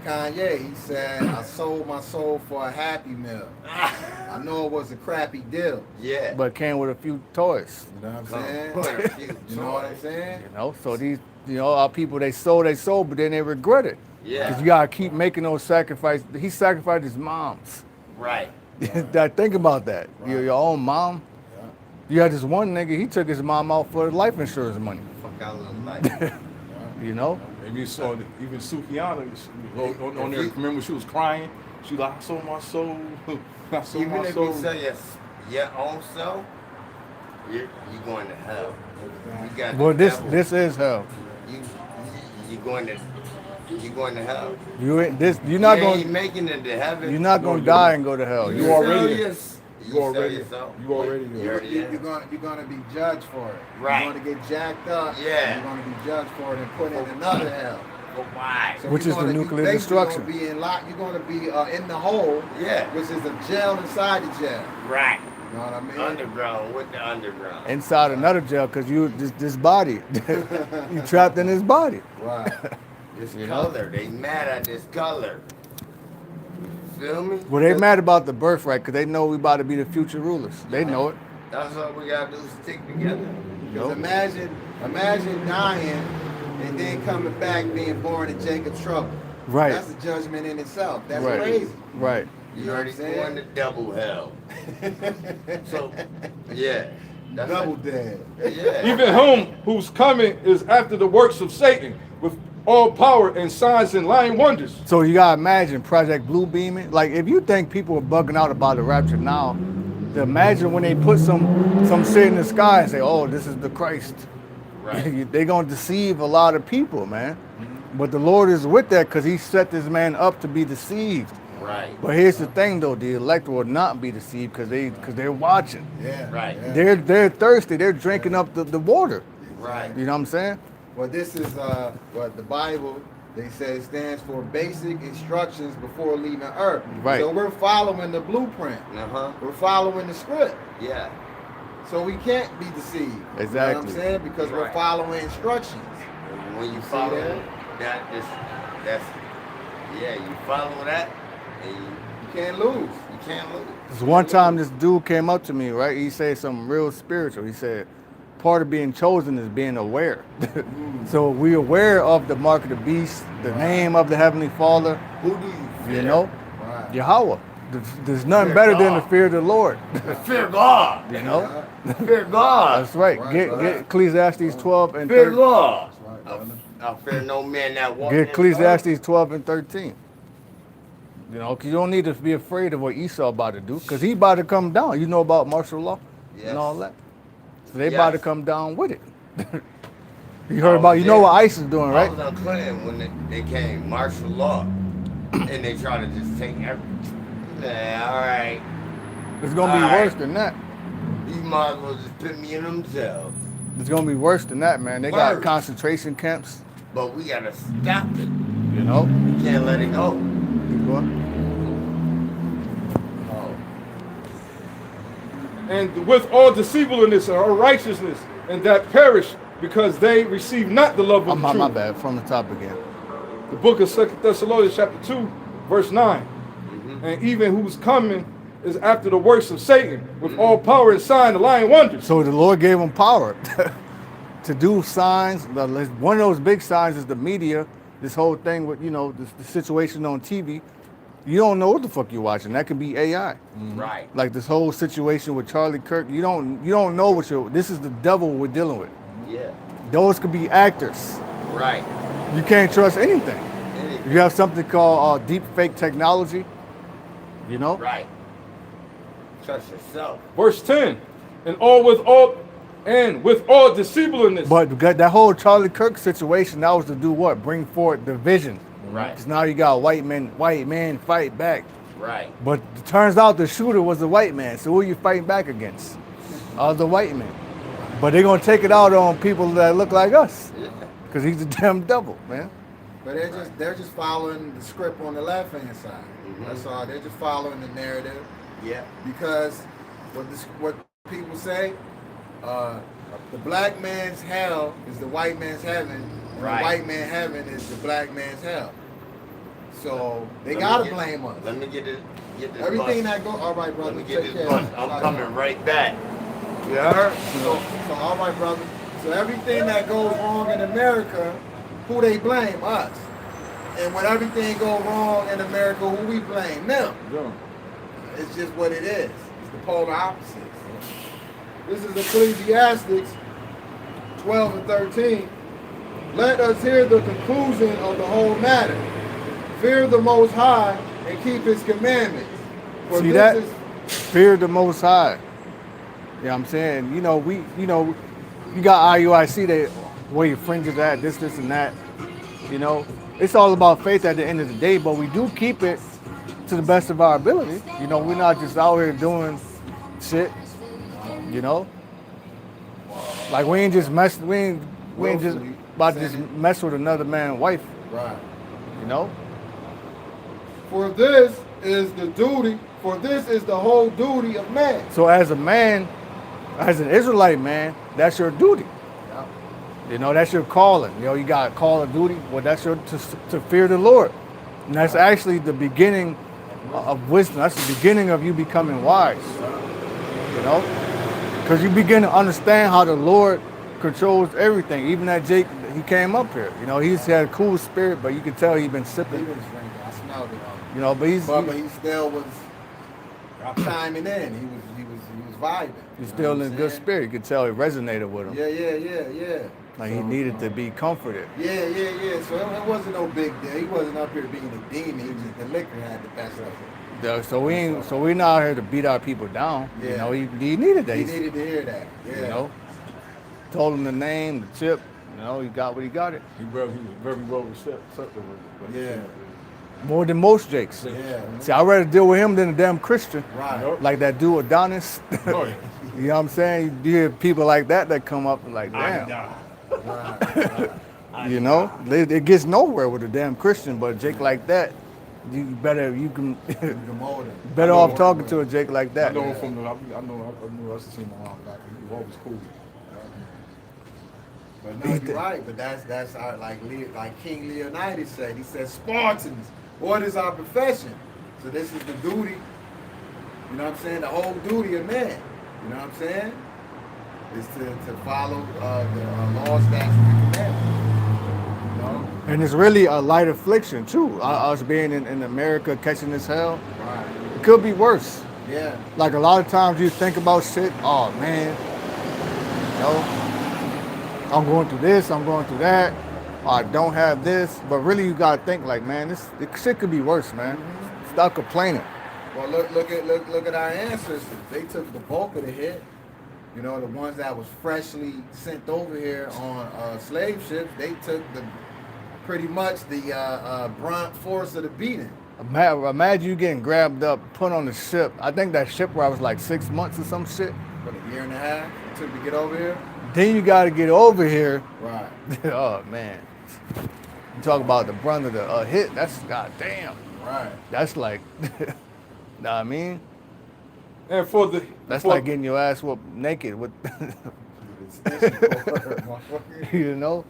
Kanye, he said, I sold my soul for a Happy Meal. I know it was a crappy deal. Yeah. But came with a few toys. You know what I'm Come saying? put a few You know what I'm toys. saying? So these, our people, they sold, but then they regret it. Yeah. Because you gotta keep making those sacrifices. He sacrificed his moms. Right. Think about that. Your own mom. You had this one nigga, he took his mom out for life insurance money. Fuck out of life. You know? Maybe you saw even Sukiyana on there. Remember she was crying? She like, I sold my soul. I sold Even my if soul. you sell your own self, you're going to hell. You got Well, the devil. this is hell. You're going to hell. You're not You ain't going. making it to heaven. You're not going to die and go to hell. You You already- You already- yourself. you already You there. already You're there. gonna be judged for it. Right. You're gonna get jacked up. Yeah. You're gonna be judged for it and put in another hell. But why? So Which you're is the gonna- you nuclear basically destruction. Gonna be you're gonna be in the hole. Yeah. Which is a jail inside the jail. Right. You know what I mean? Underground with the underground. inside another jail because you this body. You trapped in this body. Right. This You know? color, they mad at this color. Feel me? Well, they mad about the birthright because they know we about to be the future rulers. They know it. That's what we gotta do, stick together. Because imagine dying and then coming back being born in Jacob's trouble. Right. That's a judgment in itself. That's Right. crazy. Right. You You know what already I'm saying? going to double hell. So, yeah. That's Double like- dead. Yeah. Even whom whose coming is after the works of Satan, with all power and signs and lying wonders. So you gotta imagine Project Blue beaming. Like if you think people are bugging out about the rapture now, to imagine when they put some shit in the sky and say, "Oh, this is the Christ." Right. They gonna deceive a lot of people, man. But the Lord is with that because He set this man up to be deceived. Right. But here's the thing, though: the elect will not be deceived because they're watching. Yeah. Right. Yeah. They're thirsty. They're drinking up the water. Right. You know what I'm saying? Well, this is what the Bible, they say, stands for basic instructions before leaving Earth. Right. So we're following the blueprint. Uh-huh. We're following the script. Yeah. So we can't be deceived. You know Exactly. what I'm saying? Because we're Right. following instructions. When you See follow that? that's yeah, you follow that, and You can't lose. you can't lose. This one time this dude came up to me, right? He said something real spiritual. He said, part of being chosen is being aware. So we're aware of the mark of the beast, the name of the Heavenly Father, Who do you fear? you know? Right. Yahweh. There's nothing Fear better than the God. fear of the Lord. Fear God. You know? Fear God. That's right. Right, Get brother. Ecclesiastes 12 and Fear 13. God. That's right, brother. I fear no man that walks Get in Ecclesiastes 12 and 13. You know, 'cause you don't need to be afraid of what Esau about to do, because he about to come down. You know about martial law Yes. and all that. So they about to Yes. come down with it. You I heard was about, you know there. what ICE is doing, I right? was on Clinton when they came martial law, and they try to just take everything. Yeah, all right. It's gonna be All right. worse than that. You might as well just put me in themselves. It's gonna be worse than that, man. They got Worse. concentration camps, But we gotta stop it. you know. We can't let it go. Keep going. Oh. And with all deceivableness or righteousness, and that perish, because they receive not the love of Oh, the my truth. bad. From the top again. The book of 2 Thessalonians chapter 2, verse 9. And even who's coming is after the works of Satan, with all power and sign, the lying wonders. So the Lord gave them power to do signs. One of those big signs is the media. This whole thing with, you know, the situation on TV. You don't know what the fuck you're watching. That could be AI. Right. Like this whole situation with Charlie Kirk. You don't know what you're. This is the devil we're dealing with. Yeah. Those could be actors. Right. You can't trust anything. Anything. You have something called deep fake technology. You know. Right. Trust yourself. Verse 10. And with all deceivableness. But that whole Charlie Kirk situation, that was to do what? Bring forth division. Right. Because now you got white men fight back. Right. But it turns out the shooter was a white man. So who are you fighting back against? Other white men. But they're gonna take it out on people that look like us. Yeah. Because he's a damn devil, man. But they're just following the script on the left hand side. That's all. They're just following the narrative. Yeah. Because what people say, the black man's hell is the white man's heaven, and Right. the white man's heaven is the black man's hell. So they Let me gotta get- blame us. Let me get this Everything bus. that go, all right, brother. Let me get take this care. bus. I'm coming right back. You heard? So all right, brother. So everything that goes wrong in America, who they blame? Us. And when everything go wrong in America, who we blame? Them. It's just what it is. It's the polar opposites. This is Ecclesiastes 12 and 13. Let us hear the conclusion of the whole matter. Fear the Most High and keep His commandments. For See this that? is Fear the Most High. You know what I'm saying? You got IUIC, they where your fringes at, this and that. You know, it's all about faith at the end of the day, but we do keep it to the best of our ability. You know, we're not just out here doing shit. You know, like we ain't just just about to just mess with another man's wife. right. You know, For this is the whole duty of man. so as a man, as an Israelite man, that's your duty. You know, that's your calling. You know, you got a call of duty. Well, that's to fear the Lord. And that's actually the beginning of wisdom. That's the beginning of you becoming wise. You know? Because you begin to understand how the Lord controls everything. Even that Jake, he came up here. You know, he's had a cool spirit, but you can tell he's been He sipping. was drinking. I smelled it on him. You know, but But he still was chiming in. He was vibing. he's You know still what in I'm good saying? spirit. You could tell it resonated with him. Yeah. Like he needed to be comforted. Yeah. So it wasn't no big deal. He wasn't up here being a demon. He just, the liquor had the best of it. So we're not here to beat our people down. You Yeah. know, he needed that. He needed to hear that. Yeah. You know, told him the name, the chip. You know, he got what he got it. He was very well receptive with it. Yeah. More than most Jakes. Yeah. See, I'd rather deal with him than a damn Christian. Right. Like that dude Adonis. Oh, yeah. You know what I'm saying? You hear people like that come up and like, damn. Right. You know, it gets nowhere with a damn Christian, but Jake like that, you can Demoted. better I know. off talking to a Jake like I that. know him from the. I knew us to see my mom back. He was always cool. But no, you're right. But that's our, like King Leonidas said. He said, Spartans, what is our profession? So this is the duty. You know what I'm saying? The whole duty of man. You know what I'm saying? Is to follow the laws, statutes, and commandments. You know? And it's really a light affliction too. Us being in America, catching this hell, Right. it could be worse. Yeah. Like a lot of times you think about shit. Oh man, you know, I'm going through this, I'm going through that. I don't have this, but really you gotta think like, man, this shit could be worse, man. Stop complaining. Well, look at our ancestors. They took the bulk of the hit. You know, the ones that was freshly sent over here on slave ships, they took pretty much the brunt force of the beating. Imagine you getting grabbed up, put on the ship. I think that ship ride was like 6 months or some shit. What, a year and a half it took to get over here? Then you gotta get over here. Right. Oh man. You talk about the brunt of the hit, that's goddamn. Right. That's like, know what I mean? And for the. That's for, like getting your ass whooped naked with, you know?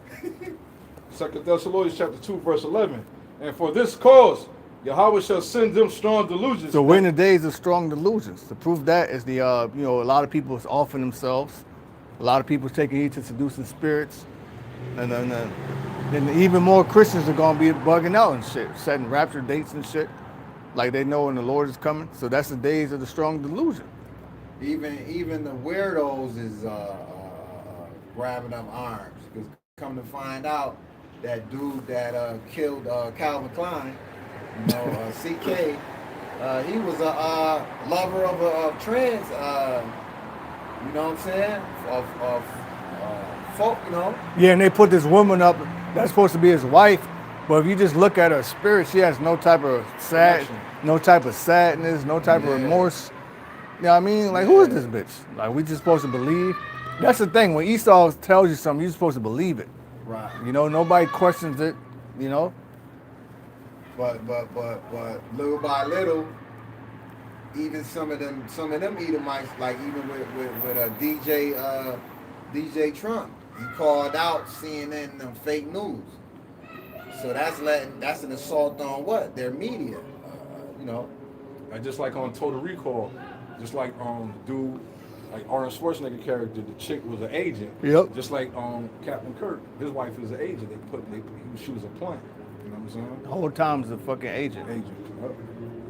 2 Thessalonians chapter 2, verse 11. And for this cause, Yahweh shall send them strong delusions. So we're in the days of strong delusions. To prove that is the, you know, a lot of people is offering themselves. A lot of people taking heed to seducing spirits. And then even more Christians are going to be bugging out and shit, setting rapture dates and shit. Like they know when the Lord is coming. So that's the days of the strong delusion. Even the weirdos is grabbing up arms. Because come to find out, that dude that killed Calvin Klein, you know, CK, he was a lover of trans, you know what I'm saying, of folk, you know. Yeah, and they put this woman up that's supposed to be his wife, but if you just look at her spirit, she has no type of no type of sadness, no type of remorse. You know what I mean? Like, who is this bitch? Like, we just supposed to believe? That's the thing. When Esau tells you something, you're supposed to believe it. Right. You know, nobody questions it. You know. But little by little, even some of them Edomites, like even with DJ Trump, he called out CNN and them fake news. So that's an assault on what? Their media. You know. And just like on Total Recall, just like dude, like Arnold Schwarzenegger character, the chick was an agent. Yep. Just like Captain Kirk, his wife is an agent. She was a plant. You know what I'm saying? The whole time's a fucking agent. Agent. Yep.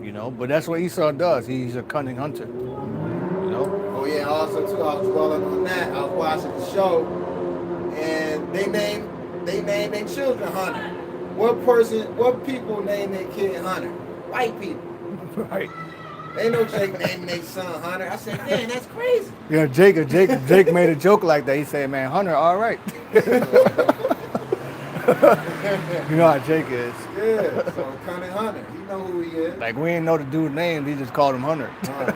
You know, but that's what Esau does. He's a cunning hunter. You know. Oh yeah. Also too, I was dwelling on that. I was watching the show, and they named their children Hunter. What people name their kid Hunter? White people. Right. Ain't no Jake naming their son Hunter. I said, man, that's crazy. Yeah, Jake made a joke like that. He said, man, Hunter, all right. You know how Jake is. Yeah, so Cunning Hunter. You know who he is. Like, we didn't know the dude's name. He just called him Hunter. That's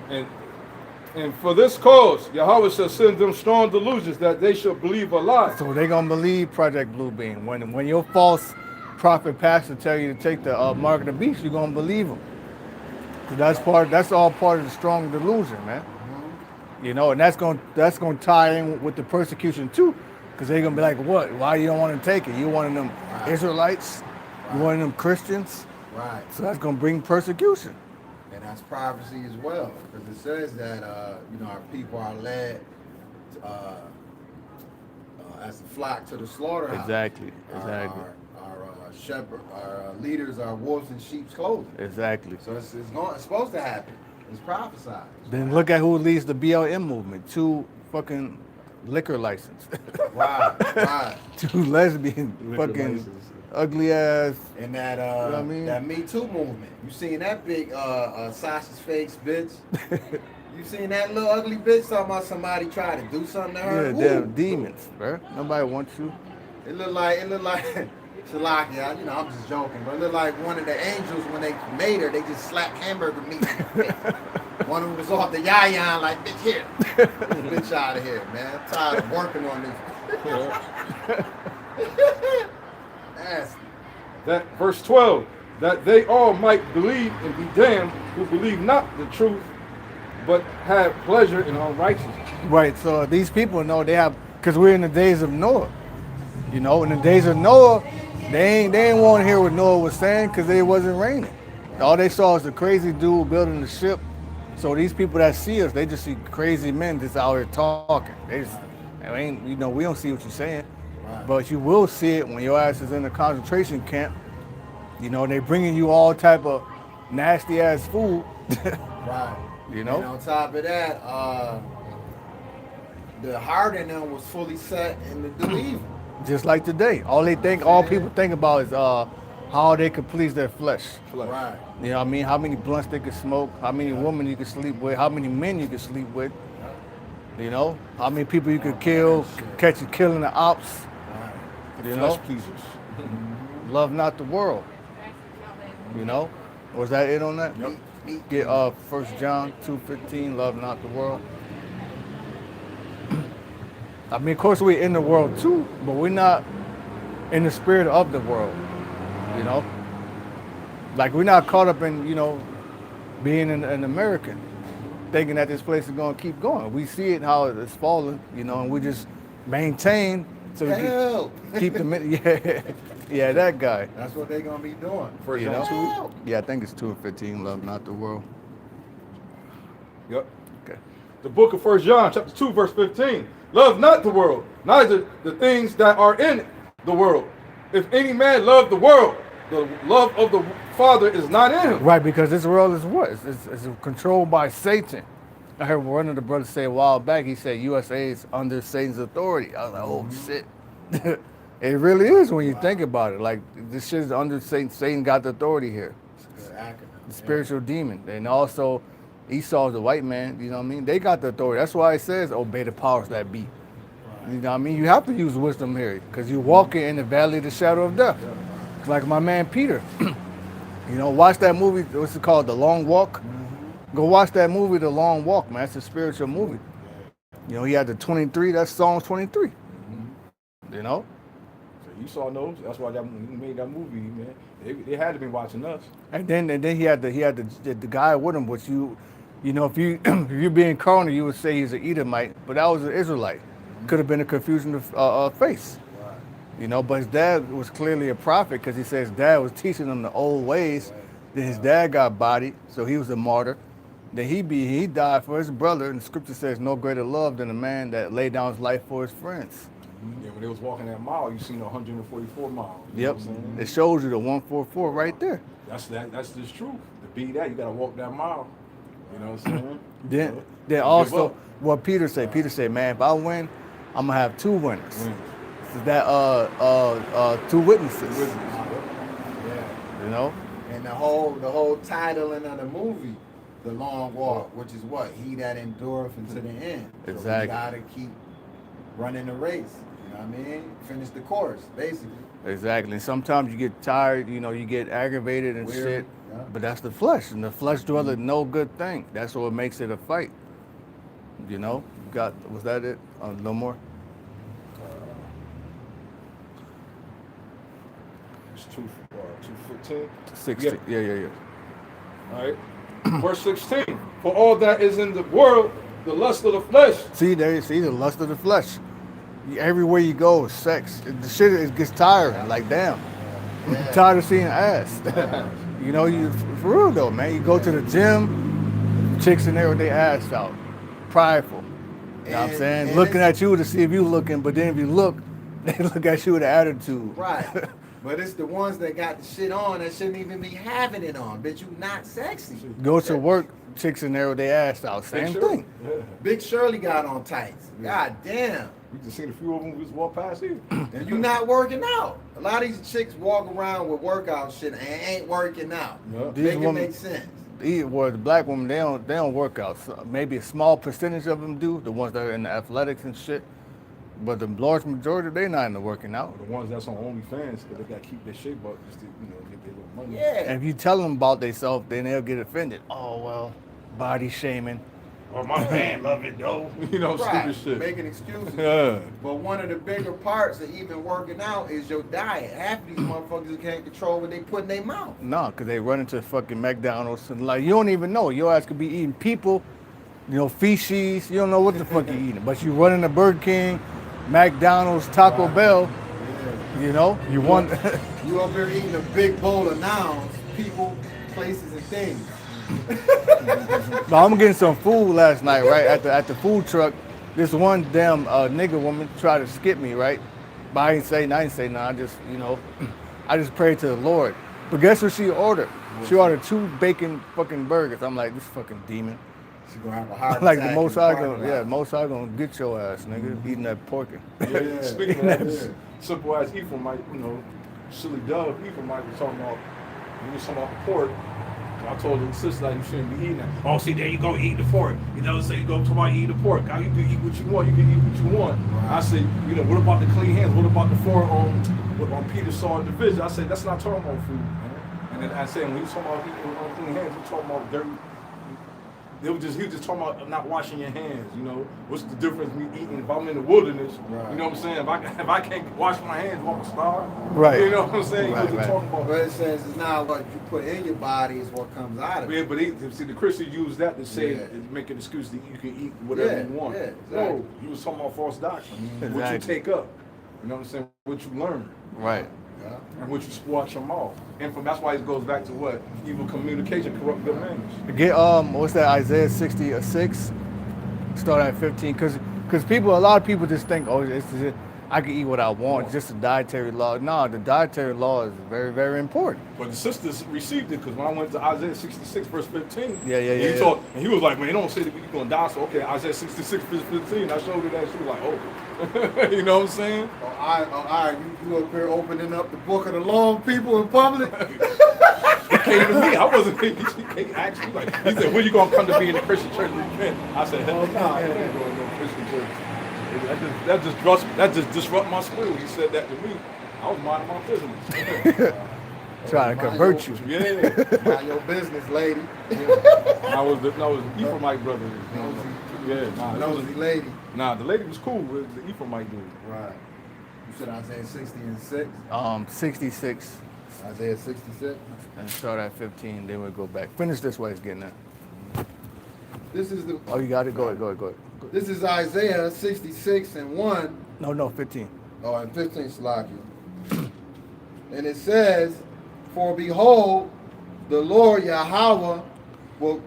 crazy. And for this cause, Yahweh shall send them strong delusions that they shall believe a lie. So they're going to believe Project Bluebeam. When your false prophet pastor tell you to take the mark of the beast, you're going to believe him. That's all part of the strong delusion, man. You know, and that's going to tie in with the persecution too, because they're going to be like, what? Why you don't want to take it? You one of them Israelites? You one of them Christians? Right. So that's going to bring persecution. And that's prophecy as well, because it says that you know, our people are led as a flock to the slaughterhouse. Exactly. Our leaders are wolves in sheep's clothing. Exactly. So it's supposed to happen. It's prophesied. Then look at who leads the BLM movement. 2 fucking liquor license. Right. 2 lesbian fucking ugly ass. And that know what I mean? that Me Too movement. You seen that big sausage face bitch? You seen that little ugly bitch talking about somebody trying to do something to her? Yeah, damn demons, bro. Nobody wants you. It looked like Shalakia, you know, I'm just joking, but it looked like one of the angels when they made her, they just slapped hamburger meat in her face. One of them was off the yayan like, bitch, here. Bitch out of here, man. I'm tired of working on this Nasty. That verse 12, that they all might believe and be damned who believe not the truth, but have pleasure in unrighteousness. Right. So these people know they have, because we're in the days of Noah. You know, in the days of Noah, they ain't want to hear what Noah was saying because it wasn't raining. All they saw was a crazy dude building the ship. So these people that see us, they just see crazy men just out here talking. They just, I mean, you know, we don't see what you're saying, Right. but you will see it when your ass is in a concentration camp. You know, they bringing you all type of nasty ass food. Right. You know? And on top of that, the heart in them was fully set in the do evil. Just like today, all people think about is how they could please their flesh. Right. You know what I mean? How many blunts they could smoke, how many women you could sleep with, how many men you could sleep with. You know? How many people you could kill, catch you killing the ops. Right. You know? Flesh pleasers. Love not the world. You know? Was that it on that? Yep. Get 1 John 2:15, love not the world. I mean, of course we're in the world too, but we're not in the spirit of the world. You know? Like we're not caught up in, you know, being an American, thinking that this place is gonna keep going. We see it how it's falling, you know, and we just maintain so we Hell. can keep the yeah, that guy. That's what they gonna be doing. First You John know? Yeah, I think it's 2:15, love not the world. 2. Yep. Okay. The book of 1 John, chapter 2, verse 15. Love not the world, neither the things that are in the world. If any man love the world, the love of the Father is not in him. Right, because this world is what? It's controlled by Satan. I heard one of the brothers say a while back, he said USA is under Satan's authority. I was like, oh shit. It really is when you think about it. Like, this shit is under Satan. Satan got the authority here. The spiritual demon. And also, Esau's the white man, you know what I mean? They got the authority. That's why it says, obey the powers that be. You know what I mean? You have to use wisdom here because you're walking in the valley of the shadow of death. Like my man Peter. You know, watch that movie, what's it called, The Long Walk? Go watch that movie, The Long Walk, man. It's a spiritual movie. You know, he had the 23, that's Psalms 23. You know? So you saw those. That's why he made that movie, man. They had to be watching us. And then he had the guy with him, which you know, if you're being carnal, you would say he's an Edomite, but that was an Israelite. Could have been a confusion of face. You know, but his dad was clearly a prophet because he says his dad was teaching him the old ways. Then his dad got bodied, so he was a martyr. Then he died for his brother, and the scripture says no greater love than a man that laid down his life for his friends. Yeah, when they was walking that mile, you seen the 144 miles. You Yep, know what I'm saying? it shows you the 144 right there. That's just truth. To be that, you gotta walk that mile. You know what I'm saying? Then Give also, up. what Peter said, man, if I win, I'm gonna have two winners. Win. So that two witnesses. Yeah. You know? And the whole titling of the movie, The Long Walk, which is what? He that endureth unto the end. So Exactly. we gotta keep running the race. You know what I mean? Finish the course, basically. Exactly. And sometimes you get tired, you know, you get aggravated and Weary, shit. yeah. But that's the flesh. And the flesh dwelleth no good thing. That's what makes it a fight. You know? Was that it? No more? It's 2:15. 16. Yeah. All right. Verse 16. For all that is in the world, the lust of the flesh. See, the lust of the flesh. Everywhere you go, sex. The shit gets tiring. Like, damn. Yeah. I'm tired of seeing ass. You know, for real though, man. You go to the gym, chicks in there with their ass out. Prideful. You know what I'm saying? And Looking at you to see if you looking, but then if you look, they look at you with an attitude. Right. But it's the ones that got the shit on that shouldn't even be having it on. Bitch, you not sexy. Go to work, chicks in there with their ass out. Same thing. Yeah. Big Shirley got on tights. God damn. We just seen a few of them just walk past here. And you not working out. A lot of these chicks walk around with workout shit and ain't working out. Yeah. These Make it women- make sense. The black women, they don't work out. So maybe a small percentage of them do, the ones that are in the athletics and shit. But the large majority, they not in the working out. The ones that's on OnlyFans, because they got to keep their shape up just to, get their little money. Yeah. And if you tell them about themselves, then they'll get offended. Oh, well, body shaming. Or my man love it though. You know, Right, stupid shit. making excuses. Yeah. But one of the bigger parts of even working out is your diet. Half of these motherfuckers can't control what they put in their mouth. No, because they run into fucking McDonald's and like you don't even know. Your ass could be eating people, feces. You don't know what the fuck you eating. But you running to Burger King, McDonald's, Taco Bell. You want. You up here eating a big bowl of nouns, people, places, and things. No, I'm getting some food last night, right? At the food truck, this one damn nigga woman tried to skip me, right? But I didn't say nothing. I just, I just prayed to the Lord. But guess what she ordered? She ordered 2 bacon fucking burgers. I'm like, this fucking demon. She gonna have a heart Like attack the most in I parking gonna, lot. yeah, most I gonna get your ass, nigga, eating that pork. Yeah. Speaking of that, simple as Ephraimite, silly dove Ephraimite was talking about, he was talking about the pork. I told the sister that you shouldn't be eating that. Oh, see, there you go, eat the pork. So you go talk about eating the pork. How you can eat what you want, you can eat what you want. Right. I said, what about the clean hands? What about the four on Peter saw in the vision? I said, that's not talking about food, man. And then I said, when you talking about eating with unclean hands, you talking about dirty. He was just talking about not washing your hands. What's the difference me eating if I'm in the wilderness? Right. You know what I'm saying? If I can't wash my hands, I'm gonna starve. Right. You know what I'm saying? Right, He wasn't right. talking about. But it says it's not what you put in your body is what comes out of it. Yeah, but the Christians use that to say, Yeah. make an excuse that you can eat whatever you want. Yeah, exactly. No, he was talking about false doctrine. What you Exactly. take up. You know what I'm saying? What you learn. Right. Yeah. And what you spew out your mouth. And that's why it goes back to what? Evil communication, corrupt good manners. Get what's that? Isaiah 60:6. Start at 15, because a lot of people just think, oh, I can eat what I want, just a dietary law. No, the dietary law is very, very important. But the sisters received it because when I went to Isaiah 66 verse 15, Yeah. and he was like, man, you don't say that you're gonna die. So okay, Isaiah 66 verse 15. I showed her that. She was like, oh, you know what I'm saying? All right, you up here opening up the book of the law people in public? It came to me. I wasn't. He actually like he said, when you gonna come to be in the Christian church and repent? I said, hell no, I ain't going to no Christian church. That just disrupt my school. He said that to me. I was minding my business. Trying to convert you. Yeah. Mind your business, lady. I was Ephraimite brother. Nosy lady. The lady was cool with the Ephraimite dude. Right. You said Isaiah 60 and 6? 66, Isaiah 66? and start at 15, then we'll go back. Finish this way, it's getting there. This is the. Oh, you got it? Go ahead. This is Isaiah 66 and 1. No, 15. Oh, and 15 Slaki. And it says, for behold, the Lord Yahweh, while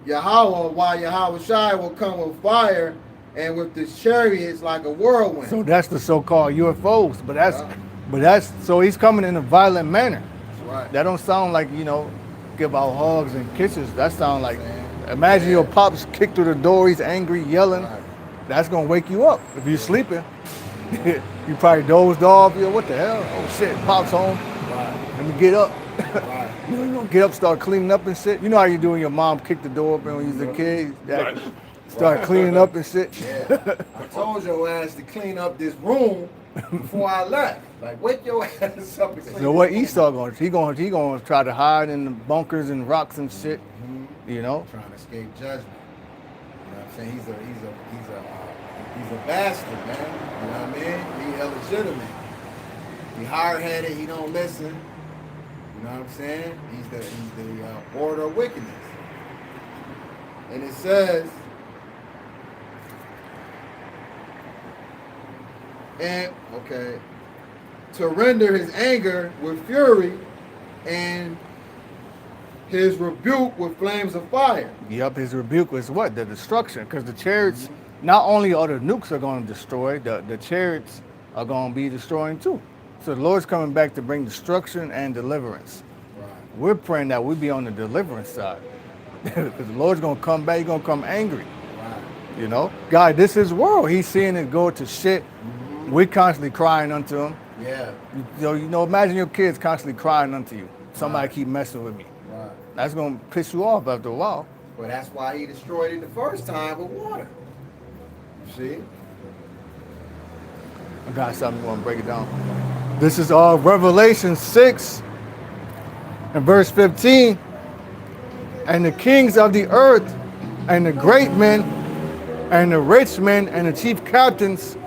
Yahweh Shai will come with fire and with his chariots like a whirlwind. So that's the so-called UFOs, but that's so he's coming in a violent manner. That's right. That don't sound like, give out hugs and kisses. That sound like, imagine your pops kick through the door, he's angry, yelling. Right. That's gonna wake you up. If you're sleeping, you probably dozed off. What the hell? Oh shit, pops home. Right. Let me get up. Right. You don't get up, start cleaning up and shit. You know how you do when your mom kicked the door open when you was a kid? Right. Start cleaning up and shit. Yeah. I told your ass to clean up this room before I left. Like, wake your ass up and clean So what this room. Esau going? He going to try to hide in the bunkers and rocks and shit. Trying to escape judgment. You know what I'm saying? He's a bastard, man. You know what I mean? He illegitimate. He hard-headed. He don't listen. You know what I'm saying? He's the order of wickedness. And it says, to render his anger with fury and his rebuke with flames of fire. Yep, his rebuke was what? The destruction. Because the chariots, not only are the nukes are going to destroy, the chariots are going to be destroying too. So the Lord's coming back to bring destruction and deliverance. Right. We're praying that we be on the deliverance side. Because the Lord's going to come back, he's going to come angry. Right. God, this is world. He's seeing it go to shit. We're constantly crying unto him. Yeah. Imagine your kids constantly crying unto you. Somebody Right. keep messing with me. Right. That's going to piss you off after a while. But that's why he destroyed it the first time with water. You see? I got something, you want to break it down. This is Revelation 6 and verse 15. And the kings of the earth And the great men, and the rich men, and the chief captains,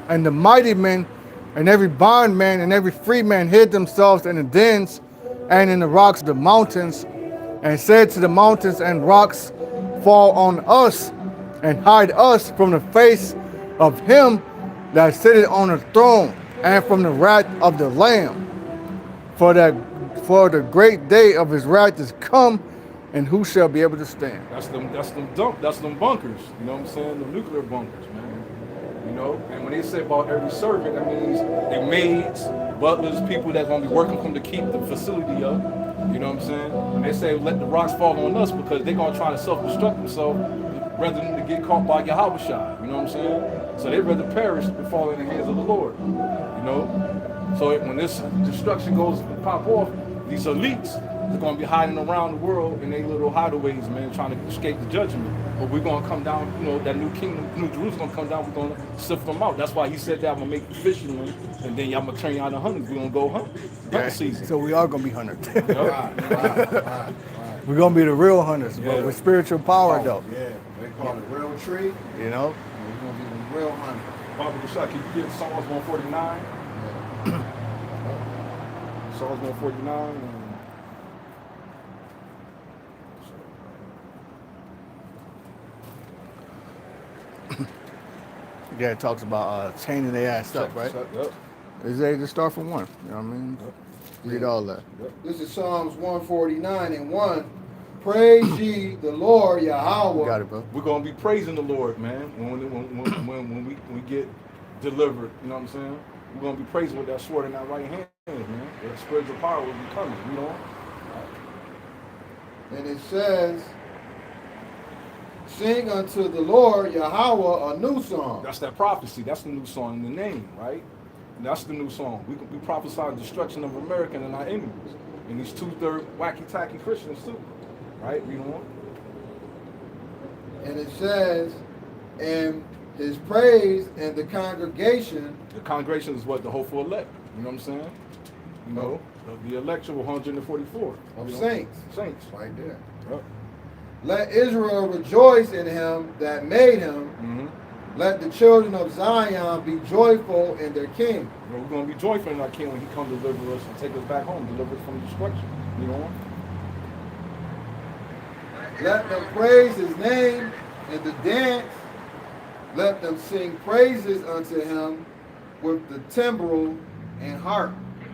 and the mighty men, and every bondman, and every free man hid themselves in the dens, and in the rocks of the mountains, and said to the mountains and rocks, fall on us, and hide us from the face of him that sitteth on the throne, and from the wrath of the Lamb. For the great day of his wrath is come, and who shall be able to stand? That's them bunkers. You know what I'm saying? The nuclear bunkers, man. You know, and when they say about every servant, that means they maids, butlers, people that's gonna be working from to keep the facility up. You know what I'm saying? And they say let the rocks fall on us because they're gonna try to self-destruct themselves rather than to get caught by Yahweh Shai. You know what I'm saying? So they'd rather perish than fall in the hands of the Lord. You know? So when this destruction goes pop off, these elites are gonna be hiding around the world in their little hideaways, man, trying to escape the judgment. But we're gonna come down, you know, that new kingdom, New Jerusalem gonna come down, we're gonna sift them out. That's why he said that I'm gonna make fishermen, and then y'all gonna turn y'all to hunters. We're gonna go hunt season. So we are gonna be hunters. Right. We're gonna be the real hunters, Yeah. but with spiritual power though. Yeah, they call it real tree. You know? We're gonna be the real hunter. Baba Bashar, can you get Psalms 149? Psalms 149. Yeah, it talks about chaining their ass up, right? Yep. Is they just start from 1? You know what I mean? Read all that. This is Psalms 149 and 1. Praise ye the Lord Yahweh. You got it, bro. We're gonna be praising the Lord, man. When we get delivered, you know what I'm saying? We're gonna be praising with that sword in that right hand, man. That spiritual power will be coming, you know. And it says, sing unto the Lord Yahweh a new song. That's that prophecy. That's the new song in the name, right? And that's the new song. We prophesy the destruction of America and our enemies, and these 2/3 wacky tacky Christians too, right? You know. And it says, and his praise in the congregation. The congregation is what the hopeful elect. You know what I'm saying? You know, the election 144 Of you know? saints. Saints. Right there. Yep. Let Israel rejoice in him that made him. Mm-hmm. Let the children of Zion be joyful in their king. You know, we're going to be joyful in our King when he comes to deliver us and take us back home, deliver us from destruction. You know? Let them praise his name in the dance. Let them sing praises unto him with the timbrel and harp.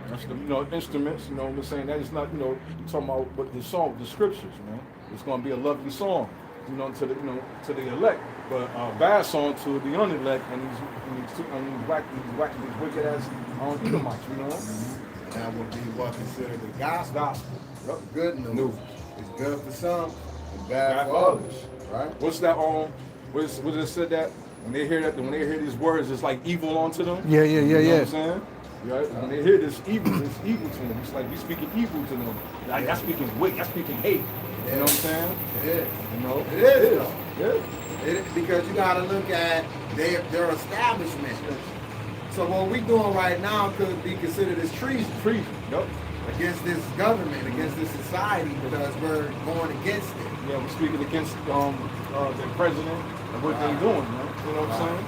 That's the, you know, instruments, you know what I'm saying? That is not, you know, talking about what the song, the scriptures, man. It's going to be a lovely song, you know, to the elect, but a bad song to the unelect and these wicked ass Edomites, you know? That would be what considered the gospel. Gospel. Yep. Good news. News. It's good for some and bad Bad for for others. Right? What's that what it said that when they hear these words, it's like evil onto them? Yeah. You know what I'm saying? Right? When they hear this evil to them. It's like we speaking evil to them. Like that's speaking hate. You know what I'm saying? It is. You know? It is, though. Yeah. Because you got to look at their establishment. So what we're doing right now could be considered as treason. Treason. Yep. Against this government, against this society, because we're going against it. Yeah, we're speaking against the president and what they're doing, man. You know what I'm saying?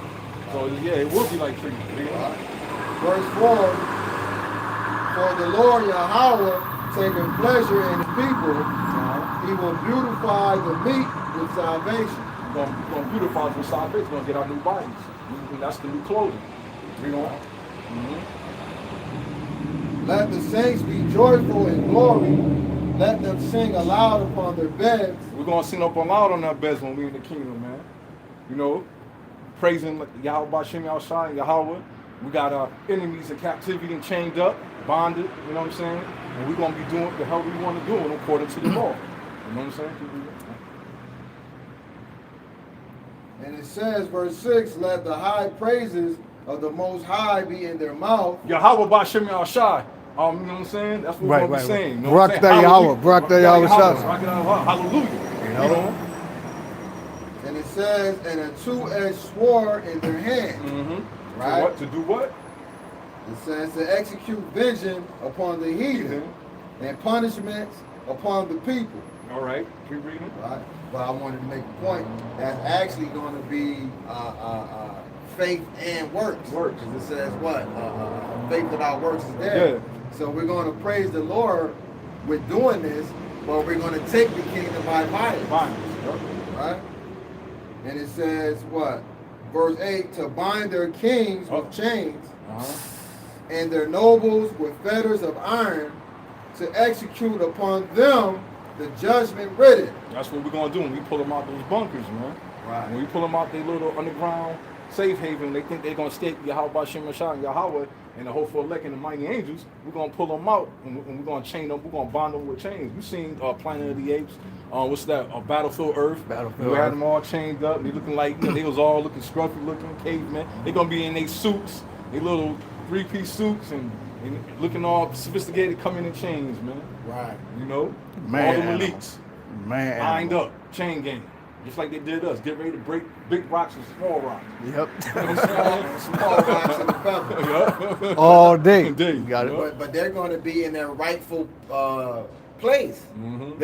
So yeah, it will be like treason. You know? Verse 4, for the Lord Yahweh taking pleasure in the people, he will beautify the meat with salvation. We're gonna beautify us with salvation. We're gonna get our new bodies. And that's the new clothing. You know? Mm-hmm. Let the saints be joyful in glory. Let them sing aloud upon their beds. We're gonna sing up aloud on our beds when we're in the kingdom, man. You know, praising Yahweh Bashem Yahshua and Yahweh. We got our enemies in captivity and chained up, bonded, you know what I'm saying? And we're gonna be doing the hell we want to do it according to the law. You know what I'm saying? And it says, verse 6, let the high praises of the Most High be in their mouth. Yahweh Bashem Yahshua. You know what I'm saying? That's what we're gonna be saying. You know what I'm saying? Barak Yahweh. Hallelujah. You know? And it says, and a two-edged sword in their hand. Mm-hmm. Right? To do what? It says to execute vengeance upon the heathen and punishments upon the people. All right, keep reading. Right? But I wanted to make a point that's actually going to be faith and works. Works. 'Cause it says what? Faith without works is dead. Yeah. So we're going to praise the Lord with doing this, but we're going to take the kingdom by violence. Violence. Yep. Right? And it says what? Verse 8, to bind their kings with chains and their nobles with fetters of iron, to execute upon them the judgment written. That's what we're gonna do when we pull them out those bunkers, man. Right. When we pull them out their little underground safe haven, they think they're gonna stake Yahweh Shem Rashah and Yahweh and the hopeful elect and the mighty angels. We're gonna pull them out and we're gonna chain them. We're gonna bond them with chains. We've seen Planet of the Apes. What's that? Battlefield Earth. Battlefield We had Earth. them all chained up. They looking like they was all looking scruffy looking cavemen. They gonna be in their suits, their little 3-piece suits and looking all sophisticated, coming in chains, man. Right. You know, Man, all the animals. elites Man. lined up, chain gang, just like they did us. Get ready to break big rocks and small rocks. Yep. Small rocks in the feather. Yeah. All day. Indeed. You got it. But they're going to be in their rightful place. Mhm.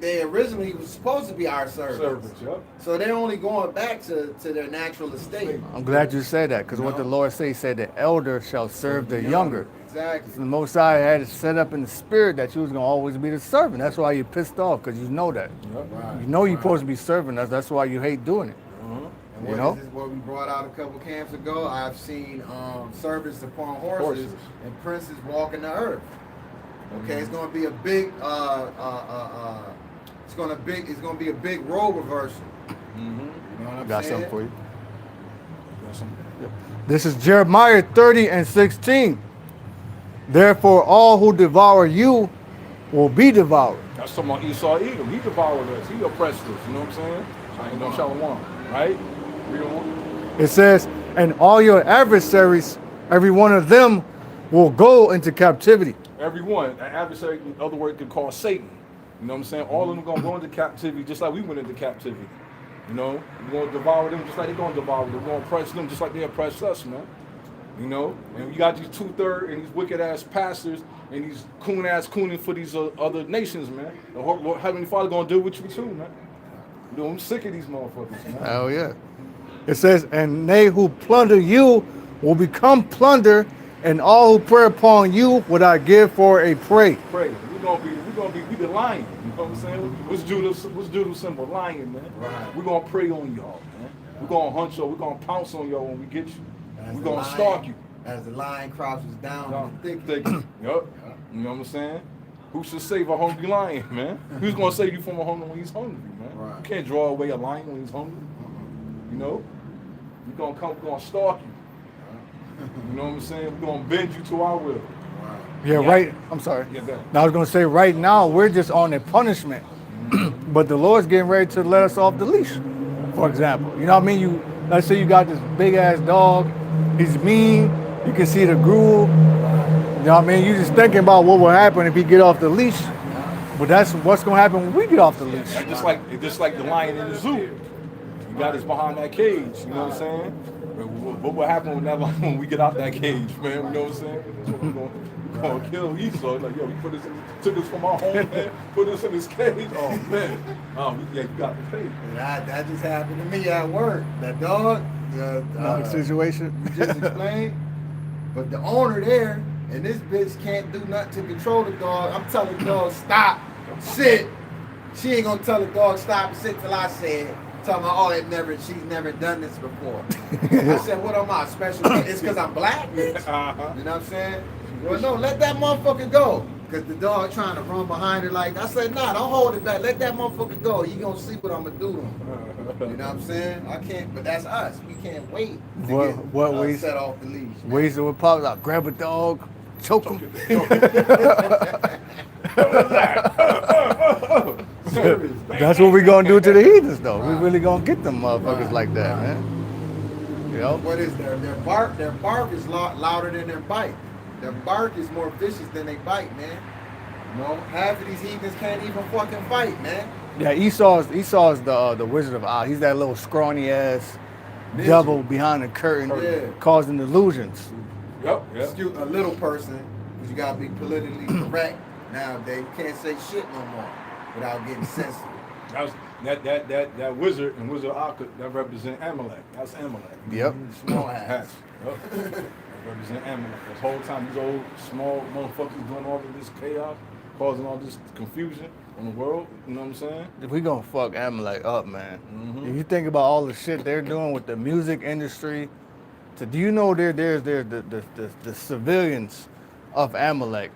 They originally was supposed to be our servants. Servants, yep. So they're only going back to their natural estate. I'm glad you said that, because what the Lord said, he said the elder shall serve the younger. Exactly. The Most High had it set up in the spirit that you was going to always be the servant. That's why you're pissed off, because you know that. Yep. Right. You know you're supposed to be serving us. That's why you hate doing it. And You what know? is this, what we brought out a couple camps ago? I've seen servants upon horses and princes walking the earth. Okay, it's going to be a big it's going to be a big role reversal. Mm-hmm. You know what I'm Got saying? something for you. Got some. This is Jeremiah 30 and 16. Therefore, all who devour you will be devoured. That's talking about Esau Edom. He devoured us. He oppressed us. You know what I'm saying? You know, Shalom, right? Read on. It says, and all your adversaries, every one of them will go into captivity. Everyone, an adversary, in other words, could call Satan. You know what I'm saying? All of them gonna go into captivity just like we went into captivity. You know, we're gonna devour them just like they're gonna devour them. We're gonna oppress them just like they oppressed us, man. You know, and you got these 2/3 and these wicked ass pastors and these cooning for these other nations, man. The Lord, Heavenly Father gonna deal with you too, man. You know, I'm sick of these motherfuckers, man. Hell yeah. It says, and they who plunder you will become plunder, and all who prey upon you would I give for a prey. Pray. We the lion. You know what I'm saying? What's Judah's symbol? Lion, man. Right. We're gonna prey on y'all, man. We're gonna hunt y'all. We're gonna pounce on y'all when we get you. As We're the gonna lion- stalk you. As the lion crouches down in the thicket. Thick. Yup. You know what I'm saying? Who should save a hungry lion, man? Who's gonna save you from a hunger when he's hungry, man? Right. You can't draw away a lion when he's hungry. You know? We're gonna stalk you. You know what I'm saying? We're gonna bend you to our will. Yeah, right. I'm sorry. Yeah, go ahead. Now I was gonna say right now we're just on a punishment, but the Lord's getting ready to let us off the leash. For example, you know what I mean? Let's say you got this big ass dog. He's mean. You can see the gruel. You know what I mean? You're just thinking about what will happen if he get off the leash. But that's what's gonna happen when we get off the leash. Just like the lion in the zoo. You got us behind that cage. You know what I'm saying? What will happen when that lion, when we get out that cage, man? You know what I'm saying? That's what we're gonna kill Esau. Like, yo, he took us from our home, man. Put us in this cage. Oh man. You got to pay. That just happened to me at work. That dog, Situation. you just explained. But the owner there, and this bitch can't do nothing to control the dog. I'm telling the dog, stop, sit. She ain't gonna tell the dog stop and sit till I say it. Tell me, she's never done this before. I said, what am I, special? It's because I'm black, bitch. You know what I'm saying? Well, no, let that motherfucker go. Because the dog trying to run behind her like, I said, nah, don't hold it back. Let that motherfucker go. You gonna see what I'm gonna do to him. You know what I'm saying? I can't, but that's us. We can't wait to What get ways? set off the leash. man. Ways that would pop out. Grab a dog, choke him. That's what we gonna do to the heathens, though. We really gonna get them motherfuckers like that, man. You know? What is their bark? Their bark is louder than their bite. Their bark is more vicious than they bite, man. You know, half of these heathens can't even fucking fight, man. Yeah, Esau's the Wizard of Oz. He's that little scrawny ass Ninja. devil behind the curtain, Yeah. causing illusions. Yep. Excuse a little person, because you gotta be politically correct. Now they can't say shit no more without getting sensitive. That wizard and Wizard Akka, that represent Amalek. That's Amalek. Yep. Small hats. Hats. Yep. That represent Amalek. This whole time, these old small motherfuckers doing all of this chaos, causing all this confusion in the world. You know what I'm saying? We gonna fuck Amalek up, man. If you think about all the shit they're doing with the music industry, do you know there's the civilians of Amalek?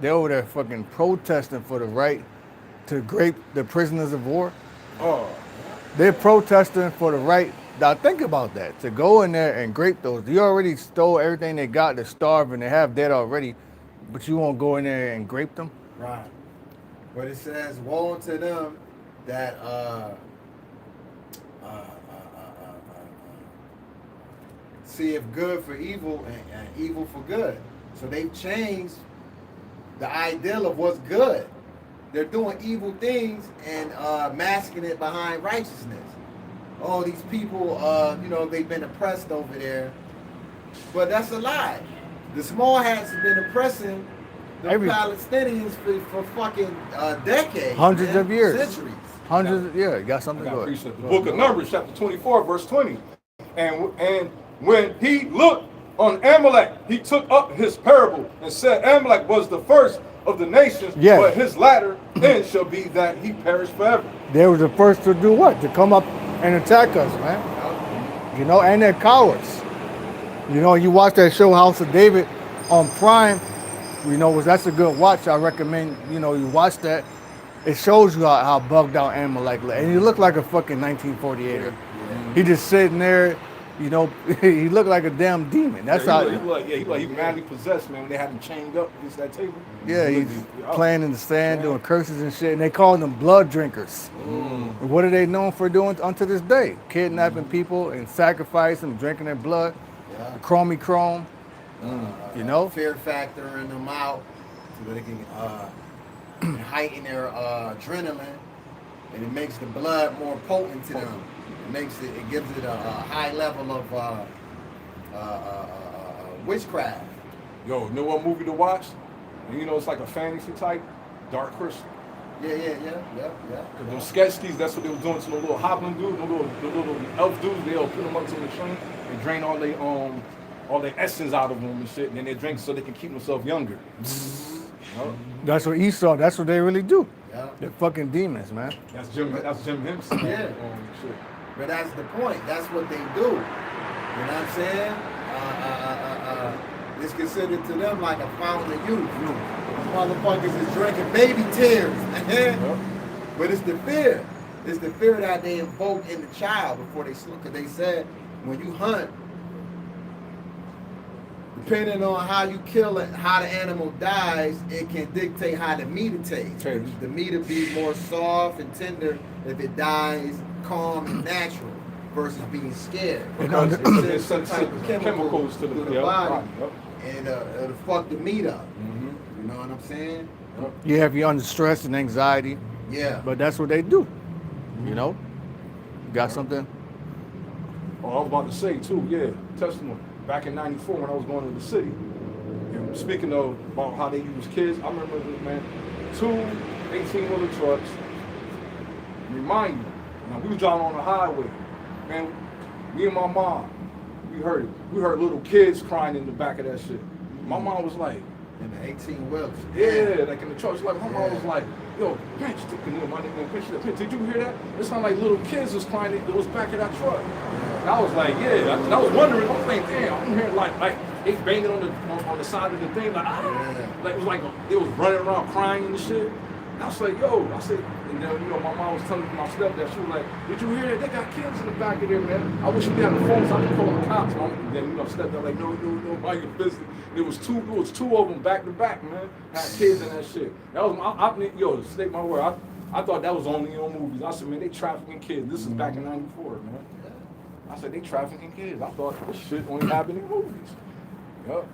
They're over there fucking protesting for the right to grape the prisoners of war. Oh, They're protesting for the right. Now think about that. To go in there and grape those. You already stole everything they got. They're starving. They have dead already. But you won't go in there and grape them? Right. But it says, woe unto them that see if good for evil and evil for good. So they've changed the ideal of what's good. They're doing evil things and masking it behind righteousness. Oh, these people, they've been oppressed over there. But that's a lie. The small hats have been oppressing the Palestinians for fucking decades. Hundreds man. of years. Centuries. You got something to go. The book of Numbers, chapter 24, verse 20. And when he looked on Amalek, he took up his parable and said, Amalek was the first of the nations, Yes. but his latter end shall be that he perish forever. They were the first to do what? To come up and attack us, man. And they're cowards. You watch that show House of David on Prime, that's a good watch. I recommend, you watch that. It shows you how bugged out Amalek look. And he looked like a fucking 1948er. He just sitting there, he looked like a damn demon. That's how. He madly possessed, man, when they had him chained up against that table. Yeah, he's playing in the sand, doing curses and shit. And they call them blood drinkers. And what are they known for doing unto this day? Kidnapping people and sacrificing, drinking their blood. Yeah. Chromey chrome. Fear factoring them out so that they can heighten their adrenaline, and it makes the blood more potent to them. It gives it a high level of witchcraft. Yo, you know what movie to watch? And it's like a fantasy type, Dark Crystal. Yeah. Cause those sketch thieves, that's what they were doing to the little hobbling dudes, the little elf dudes. They'll put them up to the machine and drain all their essence out of them and shit, and then they drink so they can keep themselves younger. That's what Esau. That's what they really do. Yeah. They're fucking demons, man. That's Jim Henson. Yeah. Shit. But that's the point. That's what they do. You know what I'm saying? It's considered to them like a fountain of youth. Motherfuckers is drinking baby tears. But it's the fear. It's the fear that they invoke in the child before they sleep. Because they said when you hunt, depending on how you kill it, how the animal dies, it can dictate how the meat it tastes. The meat will be more soft and tender if it dies calm and natural versus being scared. Because it's some type of chemicals to the body. And it'll fuck the meat up. You know what I'm saying? Yeah, if you're under stress and anxiety. Yeah. But that's what they do. Got something? Oh, I was about to say too, testimony. Back in '94 when I was going to the city, and speaking about how they use kids, I remember, man, 2 18-wheeler trucks. Remind you, we was driving on the highway, man. Me and my mom, we heard little kids crying in the back of that shit. My mom was like, in the 18-wheelers. Yeah, like in the trucks. Like my mom was like, yo, Pinch, my nickname Pinch, did you hear that? It sounded like little kids was crying in the back of that truck. And I was like, yeah. I was wondering, I'm thinking, damn, I'm hearing like they banging on the side of the thing, like it was like they was running around crying and shit. And I was like, yo, and then my mom was telling my stepdad, she was like, did you hear that? They got kids in the back of there, man. I wish we had the phone so I could call the cops. And then stepdad like, no, mind your business. It was two of them back to back, man. Had kids in that shit. That was to state my word. I thought that was only on movies. I said, man, they trafficking kids. This is back in '94, man. I said, they trafficking kids. I thought this shit only happened in movies. Yup.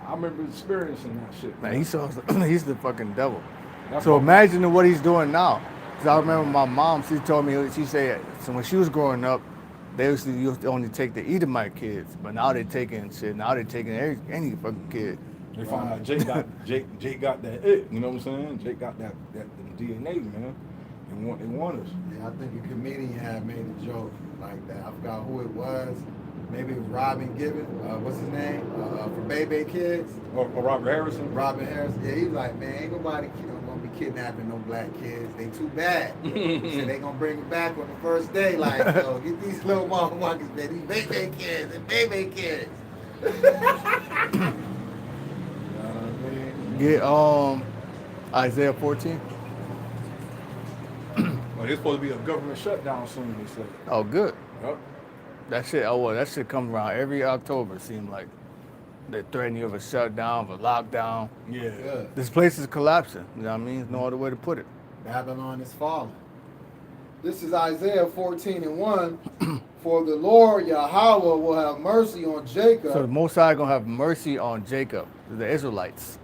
I remember experiencing that shit. Man, he's the fucking devil. So imagine what he's doing now. Because I remember my mom, she told me, she said, so when she was growing up, they used to only take the Edomite kids, but now they're taking shit. Now they're taking any fucking kid They found out Jake got that it. You know what I'm saying? Jake got that DNA, man. They want us. Yeah, I think a comedian had made a joke like that. I forgot who it was. Maybe it was Robin Gibbon. What's his name? For Baby Kids. Or Robert Harrison. Robin Harrison. Yeah, he was like, man, ain't nobody gonna be kidnapping no black kids. They too bad. He said they gonna bring them back on the first day. Like, yo, get these little motherfuckers, man. These baby kids and baby kids. Get Isaiah 14. Well, there's supposed to be a government shutdown soon, they said. Oh, good. Yep. That shit comes around every October. It seems like they're threatening you with a shutdown, of a lockdown. Yeah. This place is collapsing. You know what I mean? There's no other way to put it. Babylon is falling. This is Isaiah 14:1. For the Lord Yahweh will have mercy on Jacob. So the Most High gonna have mercy on Jacob, the Israelites.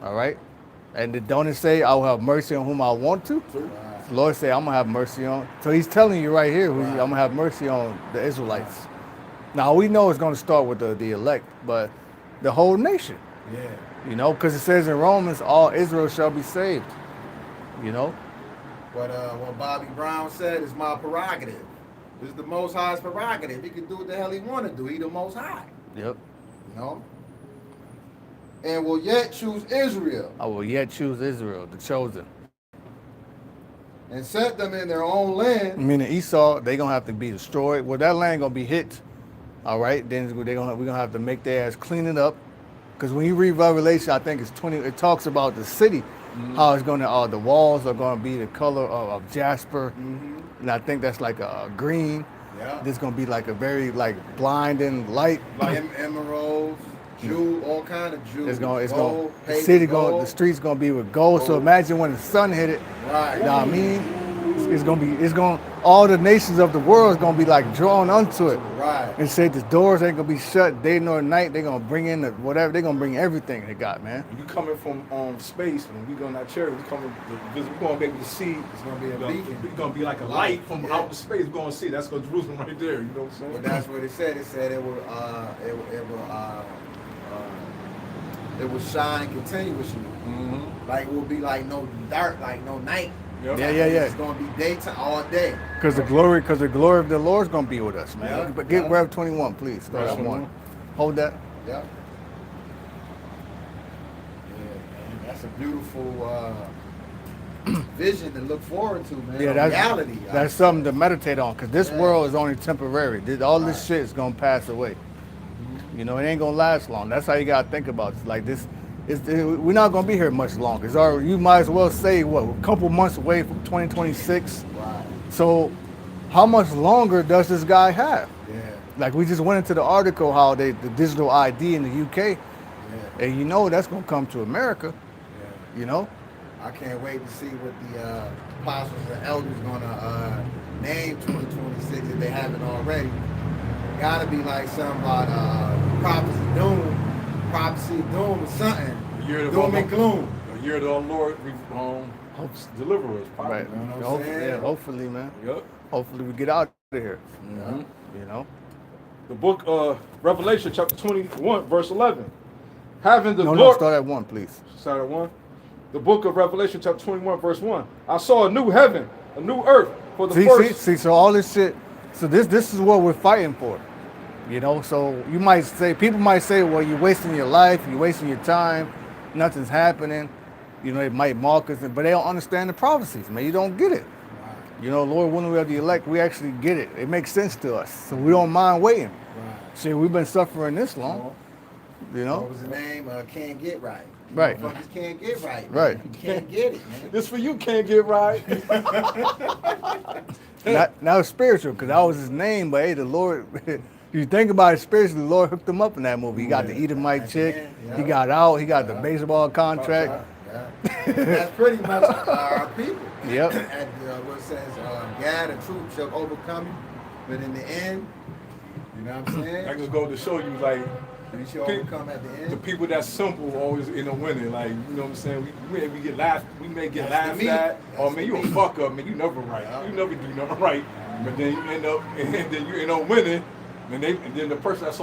All right? And don't it say, I will have mercy on whom I want to? Right. The Lord say, I'm gonna have mercy on. So he's telling you right here, Right. I'm gonna have mercy on the Israelites. Now we know it's gonna start with the elect, but the whole nation. Yeah. You know, because it says in Romans, all Israel shall be saved. You know? What Bobby Brown said is my prerogative. This is the Most High's prerogative. He can do what the hell he want to do. He the Most High. Yep. You know? And will yet choose Israel I will yet choose Israel, the chosen. and set them in their own land. Meaning Esau, they gonna have to be destroyed. Well, that land gonna be hit. All right, then we're gonna have to make their ass clean it up. Because when you read Revelation, I think it's 20. It talks about the city, how it's gonna. The walls are gonna be the color of jasper, and I think that's like a green. Yeah. There's gonna be like a very like blinding light. Like emeralds, jewel, all kind of jewels. It's gonna. Gold, The paper city gold. the streets gonna be with gold. So Gold. imagine when the sun hit it. Right. You know what I mean? All the nations of the world is gonna be like drawn onto it. Right. And say the doors ain't gonna be shut day nor night. They're gonna bring in whatever. They're gonna bring everything they got, man. When you coming from space, when we go on that chariot, we coming we're gonna be able to see. It's gonna be a beacon. It's gonna be like a light from Yeah. out the space. We're gonna see. That's gonna Jerusalem right there. You know what I'm saying? But that's what it said. It said it will shine continuously. Mm-hmm. Like it will be like no dark, like no night. Yep. Yeah. It's gonna be daytime all day. Because the glory of the Lord is gonna be with us, man. Yeah. But get Rev 21, please. Start Rev at 1. 21. Hold that. Yeah. Yeah, man. That's a beautiful vision to look forward to, man. Yeah, A that's reality. That's something to meditate on. Because this Yeah. world is only temporary. All this Right. shit is gonna pass away. You know, it ain't gonna last long. That's how you gotta think about it. Like this. We're not gonna be here much longer. It's already, you might as well say a couple months away from 2026. Right. So, how much longer does this guy have? Yeah. Like we just went into the article how the digital ID in the UK, Yeah. and you know that's gonna come to America. Yeah. You know, I can't wait to see what the apostles and elders gonna name 2026 if they haven't already. Gotta be like something about prophecy of doom or something. The year of Doom and gloom. The year of the Lord hopes deliver us. Probably. right? You know what I'm saying? Yeah, hopefully, man. Yep. Hopefully we get out of here. Mm-hmm. You know. The book of Revelation, chapter 21, verse 11. Having the No, glory. start at 1, please. Start at 1. The book of Revelation, chapter 21, verse 1. I saw a new heaven, a new earth. For the first. See. So all this shit. So this is what we're fighting for. You know. So people might say, well, you're wasting your life, you're wasting your time, nothing's happening. You know, it might mock us, but they don't understand the prophecies, man. You don't get it. You know, Lord, when we are the elect, we actually get it. It makes sense to us, so we don't mind waiting. Right. See, we've been suffering this long. You know. What was the name? Can't get right. Right. Motherfuckers can't get right. Man. Right. You can't get it, man. This for you can't get right. Now it's spiritual, because that was his name, but hey, the Lord. You think about it spiritually, the Lord hooked him up in that movie. He got the Edomite chick. Yeah. He got out. He got the baseball contract. Yeah. That's pretty much our people. Yep. And what it says, Gad, the truth shall overcome you. But in the end, you know what I'm saying? I just go to show you, like, We shall overcome at the the end. people that's simple always end up winning. Like, you know what I'm saying? We may get laughed That's laughed the meat. at. Oh That's man, the you a meat. fuck up, man. You never right. Yeah. You never do nothing right. But then you end up winning. And then the person that's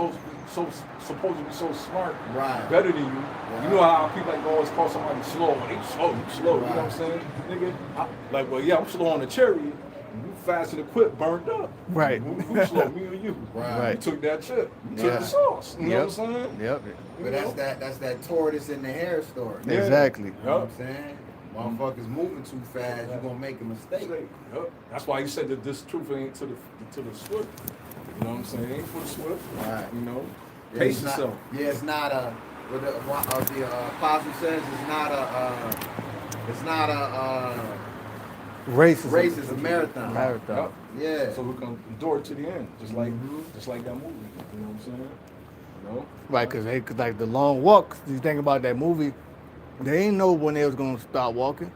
supposed to be so smart, Right. better than you. You know how people like always call somebody slow. They slow, you slow. You know what I'm saying, nigga? Like, well, yeah, I'm slow on the chariot. You fast and quit, burned up. Right. Who slow, me or you? Right. You took that chip. You took Yeah. the sauce. You know what I'm saying? Yep. But that's that tortoise in the hare story. Yeah. Exactly. You know what I'm saying? Motherfuckers moving too fast, you're gonna make a mistake. Yep. That's why he said that this truth ain't to the swift. You know what I'm saying? It ain't for the swift. Right. You know? Yeah, Pace it's not- yourself. Yeah, it's not a. What the apostle says, it's not a Race race. It's a marathon. Marathon. Yeah. So we can endure it to the end, just like that movie. You know what I'm saying? You know? Right, cause like the long walk. You think about that movie, they ain't know when they was gonna start walking.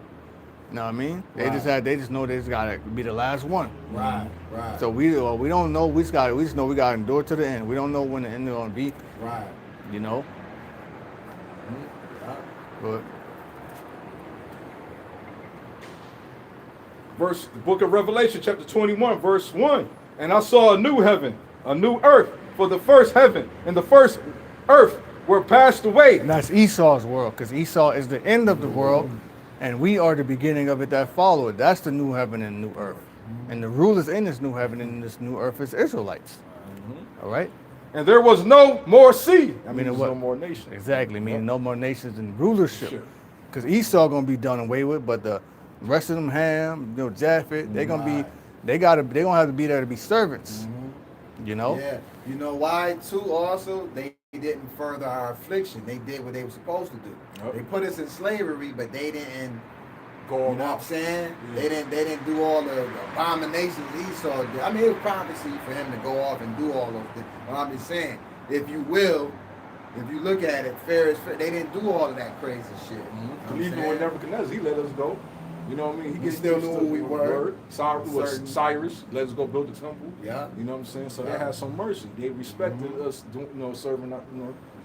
You know what I mean? They just know they just gotta be the last one. Right. Right. So we don't know. We just know we gotta endure to the end. We don't know when the end is gonna be. Right. You know. But The book of Revelation, chapter 21, verse 1. And I saw a new heaven, a new earth, for the first heaven and the first earth were passed away. and that's Esau's world, because Esau is the end of the world, and we are the beginning of it that follow it. That's the new heaven and new earth. And the rulers in this new heaven and this new earth is Israelites. All right? And there was no more sea. I mean, there's what? no more nation. Exactly, meaning no more nations and rulership. Sure. Because Esau gonna be done away with, but the rest of them, Ham, Japheth, they're gonna be, gonna have to be there to be servants. You know? Yeah. You know why too? Also, they didn't further our affliction. They did what they were supposed to do. Yep. They put us in slavery, but they didn't. Go You know what I'm off. saying? Yeah. They didn't do all the abominations Esau did. I mean, it was prophecy for him to go off and do all those things. But I'm just saying, if you look at it, fair is fair. They didn't do all of that crazy shit. You know what I'm Even saying? with Nebuchadnezzar, he let us go. You know what I mean? He We gets still used knew to who we the were. word. Certain- Cyrus let us go build the temple. Yeah. You know what I'm saying? So Yeah. they had some mercy. They respected us, serving up,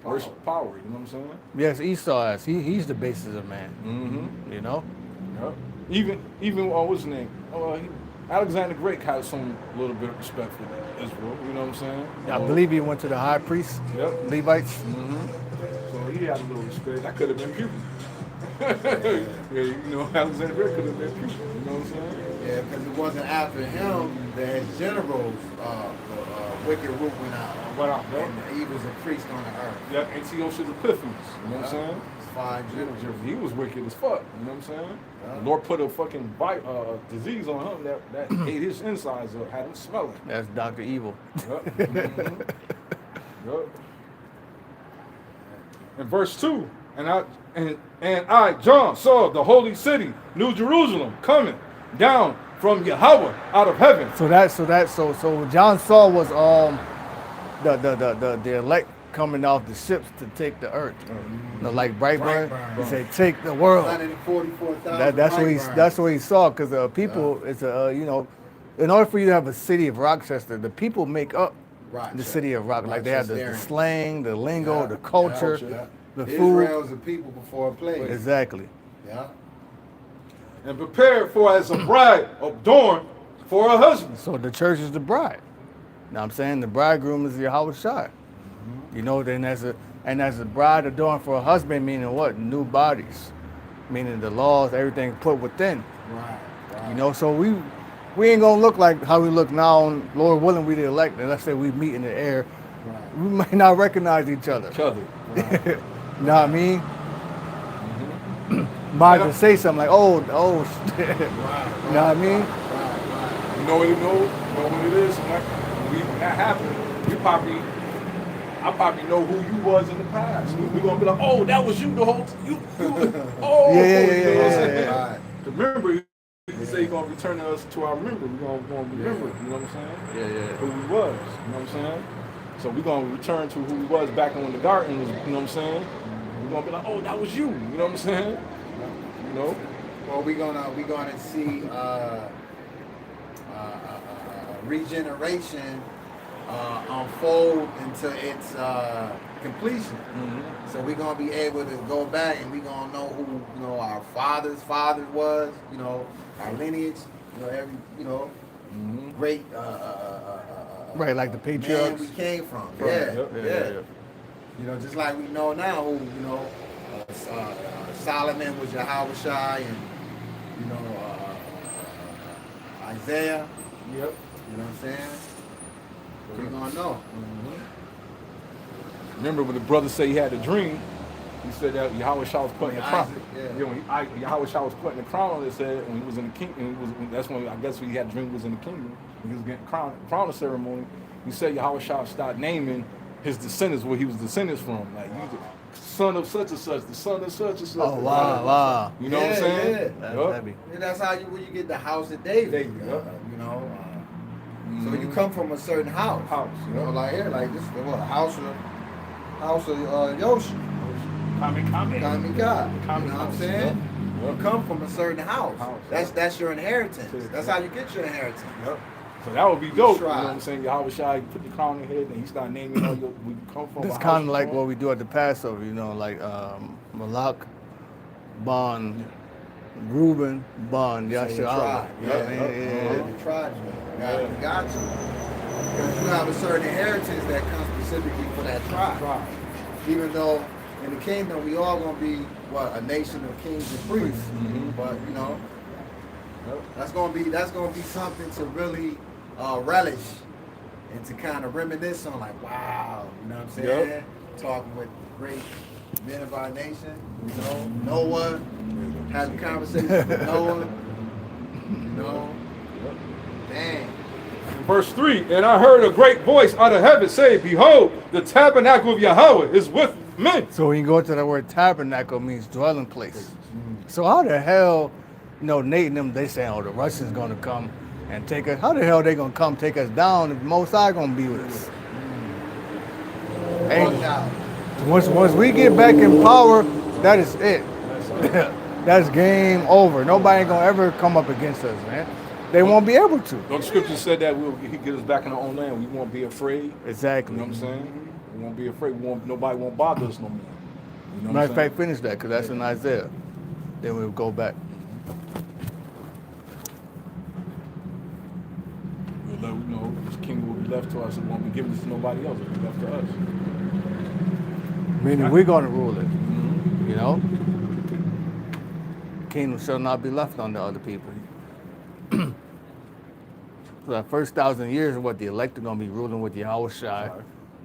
worship power. You know what I'm saying? Yes, Esau is. He's the basis of man. Mm-hmm. You know? Yep. Even what's his name? Alexander the Great had some little bit of respect for Israel. You know what I'm saying? I believe he went to the high priest, Yep. Levites. Mm-hmm. So he had a little respect. That could have been people. Yeah, Alexander the Great could have been people. You know what I'm saying? Yeah, because it wasn't after him that his generals, the wicked root went out. And he was a priest on the earth. Yep. Antiochus Epiphanes. You know what I'm saying? Fine generals. He was wicked as fuck. You know what I'm saying? Yeah. The Lord put a fucking disease on him that ate his insides up, had him smelling. That's Dr. Evil. Yep. Mhm. Yep. In verse 2, and I, John, saw the holy city, New Jerusalem, coming down from Yahweh out of heaven. So John saw was the elect coming off the ships to take the earth. Like Brightburn, he said, take the world. 144,000. That's what he saw, because people, it's in order for you to have a city of Rochester, the people make up the city of Rock. Like they have the slang, the lingo, the culture, the food. Israel's a people before a place. Exactly. Yeah. And prepared for as a bride adorned for her husband. So the church is the bride. Now I'm saying the bridegroom is Yahweh Shai. You know, then as a bride adorned for a husband, meaning what? New bodies. Meaning the laws, everything put within. Right. You know, so we ain't gonna look like how we look now, and Lord willing we the elect, and let's say we meet in the air. Right. We might not recognize each other. You know what I mean? Might just say something like, oh shit. You know what I mean? You know what it is? When that happened, I probably know who you was in the past. We're gonna be like, oh, that was you the whole you oh Yeah. Remember, you say you're gonna return us to our memory. We're gonna remember, you know what I'm saying? Yeah. Who we was, you know what I'm saying? So we're gonna return to who we was back when the garden was, you know what I'm saying? We're gonna be like, oh, that was you know what I'm saying? You know? Well, we're gonna see regeneration unfold into its completion. So we're gonna be able to go back and we're gonna know who our father's father was, our lineage, great Right, like the man patriarchs. we came from. From, Yeah, yep, yeah. yeah. You know, just like we know now who, Solomon was Yahushai, and Isaiah. Yep. You know what I'm saying? So we gonna know. Remember when the brother said he had a dream, he said that Yahweh Shah was putting the crown. Isaac, yeah. When Yahweh Shah was putting the crown on, it said when he was in the kingdom, that's when I guess when he had a dream he was in the kingdom, when he was getting crown ceremony, he said Yahweh Shah started naming his descendants where he was descendants from. Like you the son of such and such, the son of such and such. Oh wow. You know what I'm saying? Yeah. That's Yup. heavy. And that's how where you get the house of David. David, yep. So you come from a certain house. You know, like here, like this, what house of Yoshi. Kami. Kami God. You know what I'm saying? Yep. You come from a certain house. Yep. That's your inheritance. That's how you get your inheritance. Yep. So that would be dope. You know Try. what I'm saying? Yahweh Shai put the crown in head and he started naming all your we come from. It's our kind of house like from. what we do at the Passover, like Malak, Bon, Reuben, Bon, Yashar. tribe. You know what I mean? Yeah. The tribes, man. You got to. Because you have a certain inheritance that comes specifically for that tribe. Even though in the kingdom we all gonna be a nation of kings and priests. But that's gonna be something to really relish and to kind of reminisce on, like, wow, you know what I'm saying? Yep. Talking with great men of our nation, Noah, having conversations with Noah, dang. Verse 3, and I heard a great voice out of heaven say, behold, the tabernacle of Yahweh is with men. So when you go to the word tabernacle, it means dwelling place. So how the hell, Nate and them, they saying, oh, the Russians gonna come and take us. How the hell they gonna come take us down if the Most High gonna be with us? Hey, once we get back in power, that is it. That's game over. Nobody ain't gonna ever come up against us, man. They won't be able to. The scripture said that he get us back in our own land. We won't be afraid. Exactly. You know what I'm saying? We won't be afraid. Nobody won't bother us no more. You know Matter of fact, finish that, because that's in Isaiah. Then we'll go back. This kingdom will be left to us. It won't be given to nobody else. It will be left to us. Meaning we're going to rule it. Kingdom shall not be left on the other people. So that first 1,000 years of what the elect are going to be ruling with Yahweh Shai.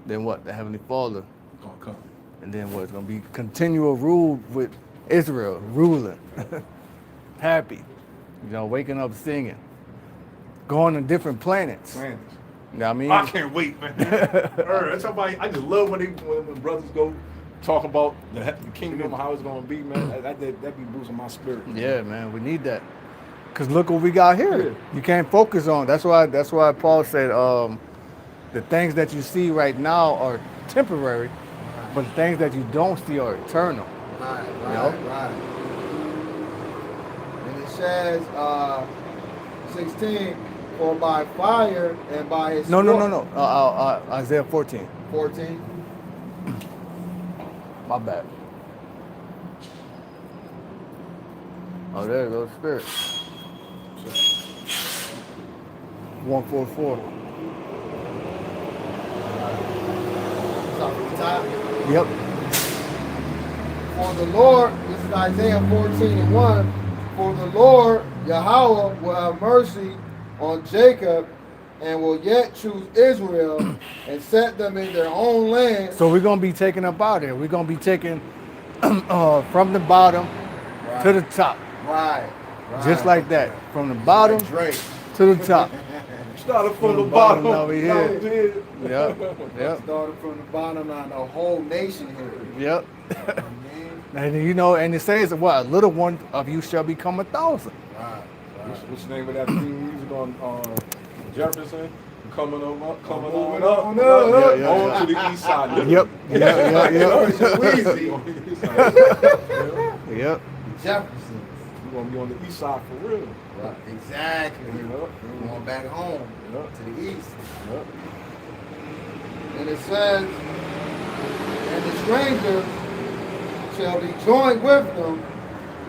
Then what? The Heavenly Father. Gonna come. And then what? It's going to be continual rule with Israel, ruling. Happy. Waking up singing. Going to different planets. You know what I mean? I can't wait, man. That's somebody. I just love when brothers go talk about the kingdom, how it's gonna be, man. That be boosting my spirit. Yeah, man, we need that. Cause look what we got here. You can't focus on. That's why Paul said, the things that you see right now are temporary, but the things that you don't see are eternal. Right. And it says, 16. Or by fire and by his No. Isaiah 14. 14. My bad. Oh, there goes Spirit. 144. Top of the top. Yep. For the Lord, this is Isaiah 14:1. For the Lord, Yahweh, will have mercy on Jacob and will yet choose Israel and set them in their own land. So we're going to be taken up out here. We're going to be taken from the bottom to the top. Right. Just like that. From the bottom Drake. to the top. Started from the bottom. Over here. Yep. Started from the bottom, now the whole nation here. Yep. And it says, what? A little one of you shall become 1,000. Right. What's the name of that theme music on Jefferson? Coming on up. Yeah. On to the east side. Yep. Jefferson. We're going to be on the east side for real. Right. Exactly. We're going back home to the east. And it says, and the stranger shall be joined with them,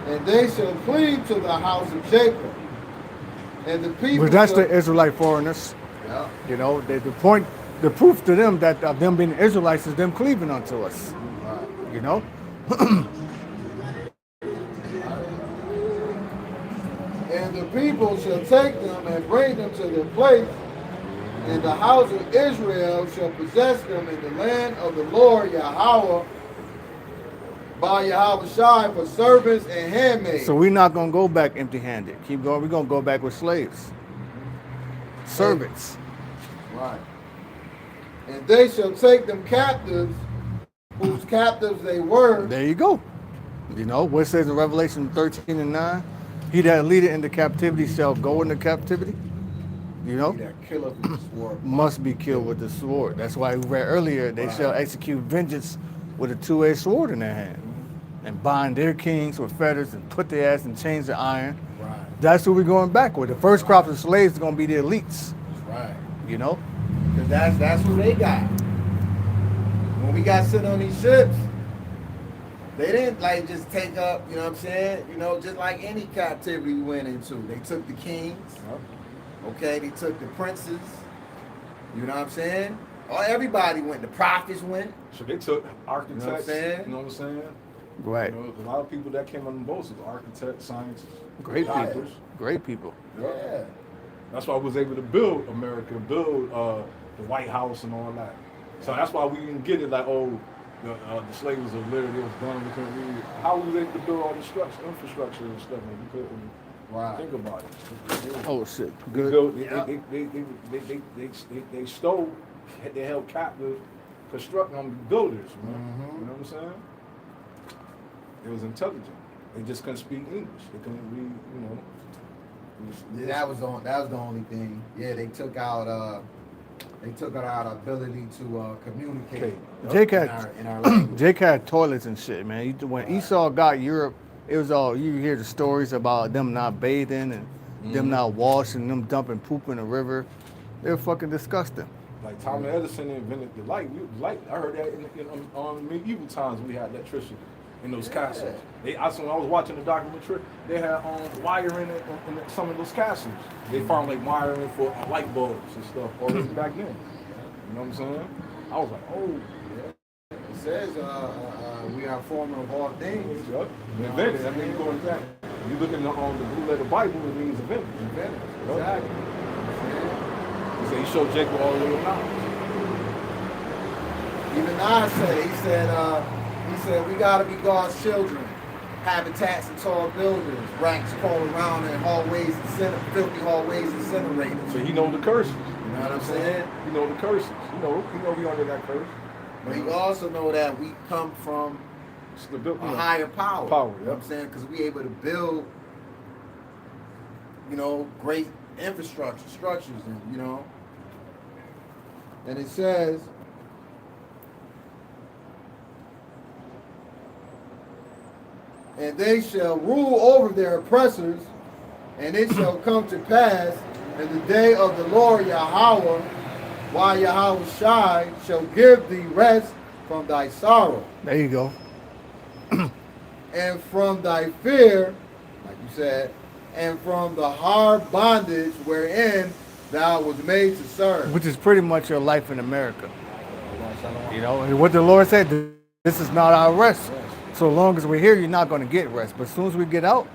and they shall cleave to the house of Jacob. And the people. But that's shall- the Israelite foreigners. Yeah. You know, the proof to them that of them being Israelites is them cleaving unto us. Right. You know? And the people shall take them and bring them to their place, and the house of Israel shall possess them in the land of the Lord Yahweh by Yahweh Shai for servants and handmaids. So we're not gonna go back empty-handed. Keep going. We're gonna go back with slaves, servants. Right. And they shall take them captives, whose captives they were. There you go. You know what it says in Revelation 13:9? He that leadeth into captivity shall go into captivity. You know, He that killeth with the sword. must be killed with the sword. That's why we read earlier they shall execute vengeance with a two-edged sword in their hand, and bind their kings with fetters and put their ass in chains of iron. Right. That's who we're going back with. The first crop of slaves is gonna be the elites. Right. You know, Because that's who they got. When we got sitting on these ships, they didn't like just take up, you know what I'm saying? You know, just like any captivity we went into. They took the kings, okay, they took the princes, you know what I'm saying? Or everybody went, the prophets went. So they took architects. You know what I'm saying? You know what I'm saying? right? You know, a lot of people that came on the boats was architects, scientists, Great people. doctors. Great people. Yeah. That's why I was able to build America, build the White House and all that. So that's why we didn't get it like, oh, the slaves are literally was done. We couldn't read. How we was able to build all the infrastructure and stuff, and we couldn't think about it. Oh shit. They Good. built, Yeah. they stole, they held captive, constructing builders. You know? Mhm. You know what I'm saying? It was intelligent. They just couldn't speak English. They couldn't read. You know. Yeah, that was the only thing. Yeah, they took out our ability to communicate Jake in had our language. Jake had toilets and shit, man. When Esau got Europe, it was all you hear the stories about them not bathing and them not washing, them dumping poop in the river. They're fucking disgusting. Like Thomas Edison invented the light. I heard that in medieval times we had electricity in those castles. When I was watching the documentary, they had wiring in some of those castles. They found like wiring for light bulbs and stuff already back then. You know what I'm saying? I was like, oh, It says we are former of all things. yep. Invented. That means going back. You look in the blue letter Bible, it means invented. Invented. Yep. Exactly. He said he showed Jacob all the way knowledge. Even I said, he said, we gotta be God's children. Habitats and tall buildings, ranks crawling around in hallways and filthy hallways incinerators. So he know the curses. You know what I'm saying? He know the curses. He know we under that curse. But he also know that we come from Stability. a higher power. Power, You know what I'm saying? Because we able to build, great infrastructure, structures, and And it says, and they shall rule over their oppressors, and it shall come to pass in the day of the Lord Yahweh, while Yahweh Shai shall give thee rest from thy sorrow, There you go. and from thy fear, like you said, and from the hard bondage wherein thou was made to serve. Which is pretty much your life in America. You know, and what the Lord said, this is not our rest. So long as we're here, you're not going to get rest. But as soon as we get out,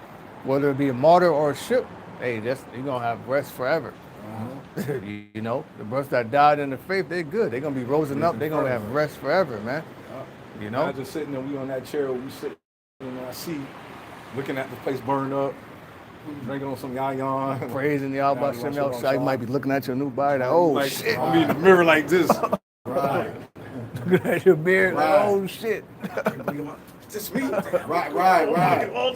whether it be a martyr or a ship, hey, you're going to have rest forever. You know, the brothers that died in the faith, they're good. They're going to be risen up. They're going to have rest forever, man. You know? Imagine sitting there, we on that chair, we sit in that seat, looking at the place burned up, drinking on some yayan. Praising y'all about Shem outside. You might be looking at your new body like, oh, like, shit. I'm in the mirror like this. Right. Looking at your beard like, Right. oh, shit. Just me. Right.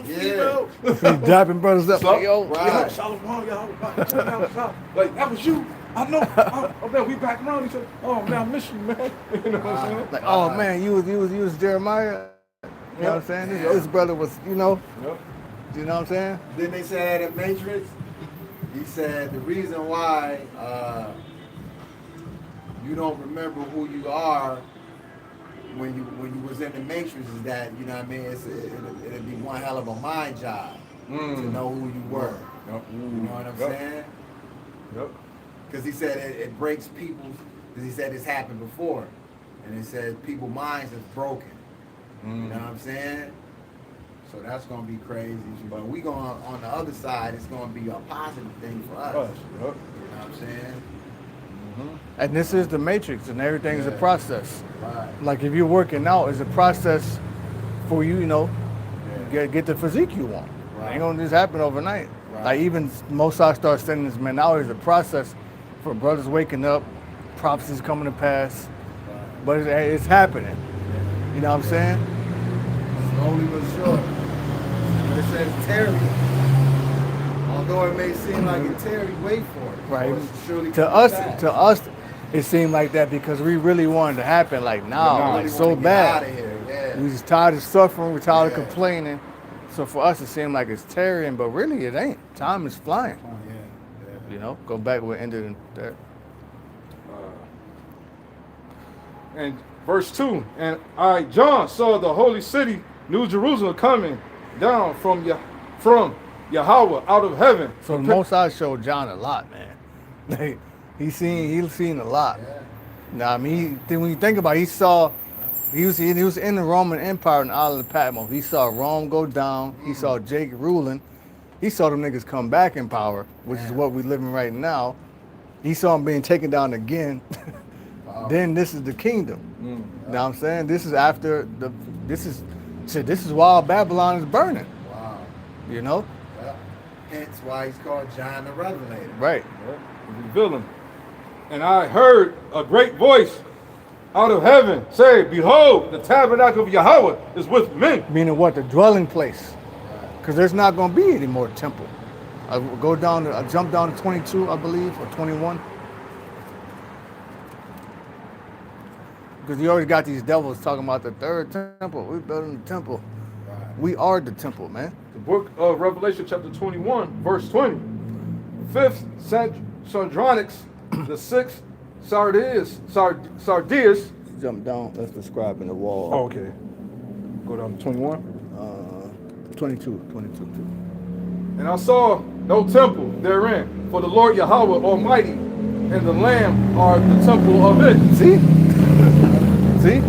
Yeah. Dapping brothers up like, yo. Right. Shalom, y'all. Like, that was you. I know. Oh, man, we back around each other. Oh, man, I miss you, man. You know what I'm saying? Like, oh, man, you was Jeremiah. You know what I'm saying? This brother was, Yep. you know what I'm saying? Then they said in Matrix, he said the reason why you don't remember who you are when you was in the Matrix is that, you know what I mean, it'd be one hell of a mind job to know who you were. Yep. You know what I'm Yep. saying? Yep. Because he said it breaks people's, because he said it's happened before. And it said people's minds is broken. You know what I'm saying? So that's going to be crazy. But we going on the other side, it's going to be a positive thing for us. Us. Yep. You know what I'm saying? And this is the matrix, and everything's a Yeah. process. Right. Like if you're working out, it's a process for you, Yeah. get the physique you want. It Right. ain't gonna just happen overnight. Right. Like even Mosai starts sending this man out as a process for brothers waking up, prophecies coming to pass. Right. But it's happening. You know what I'm saying? Slowly but surely. But it says Terry. Although it may seem like it Terry, wait for it. Right. Or it's surely To coming us, fast. it seemed like that because we really wanted to happen like now, now. like Really so wanna get bad. outta here, yeah. We just tired of suffering. We're tired Yeah. of complaining. So for us, it seemed like it's tarrying, but really it ain't. Time is flying. Yeah. Go back where it ended in there. And verse 2, and I, John, saw the holy city, New Jerusalem, coming down from Yahweh out of heaven. So the Most High showed John a lot, man. Like, he's seen a lot. Yeah. Now, I mean, when you think about it, he was in the Roman Empire in the island of Patmos. He saw Rome go down. He saw Jake ruling. He saw them niggas come back in power, which is what we living right now. He saw them being taken down again. Wow. Then this is the kingdom. You know what I'm saying? This is after this is while Babylon is burning. Wow. You know? Yeah. Hence why he's called John the Revelator. Right. Revealing. And I heard a great voice out of heaven say, behold, the tabernacle of Yahweh is with men. Meaning what? The dwelling place. Because there's not going to be any more temple. I jump down to 22, I believe, or 21. Because you always got these devils talking about the third temple. We're building the temple. Right. We are the temple, man. The book of Revelation, chapter 21, verse 20. Fifth, Sardonyx, the sixth, Sardius. Jump down. Let's describe in the wall. Oh, okay. Go down to 21. 22. And I saw no temple therein, for the Lord Yahweh Almighty and the Lamb are the temple of it. See? See?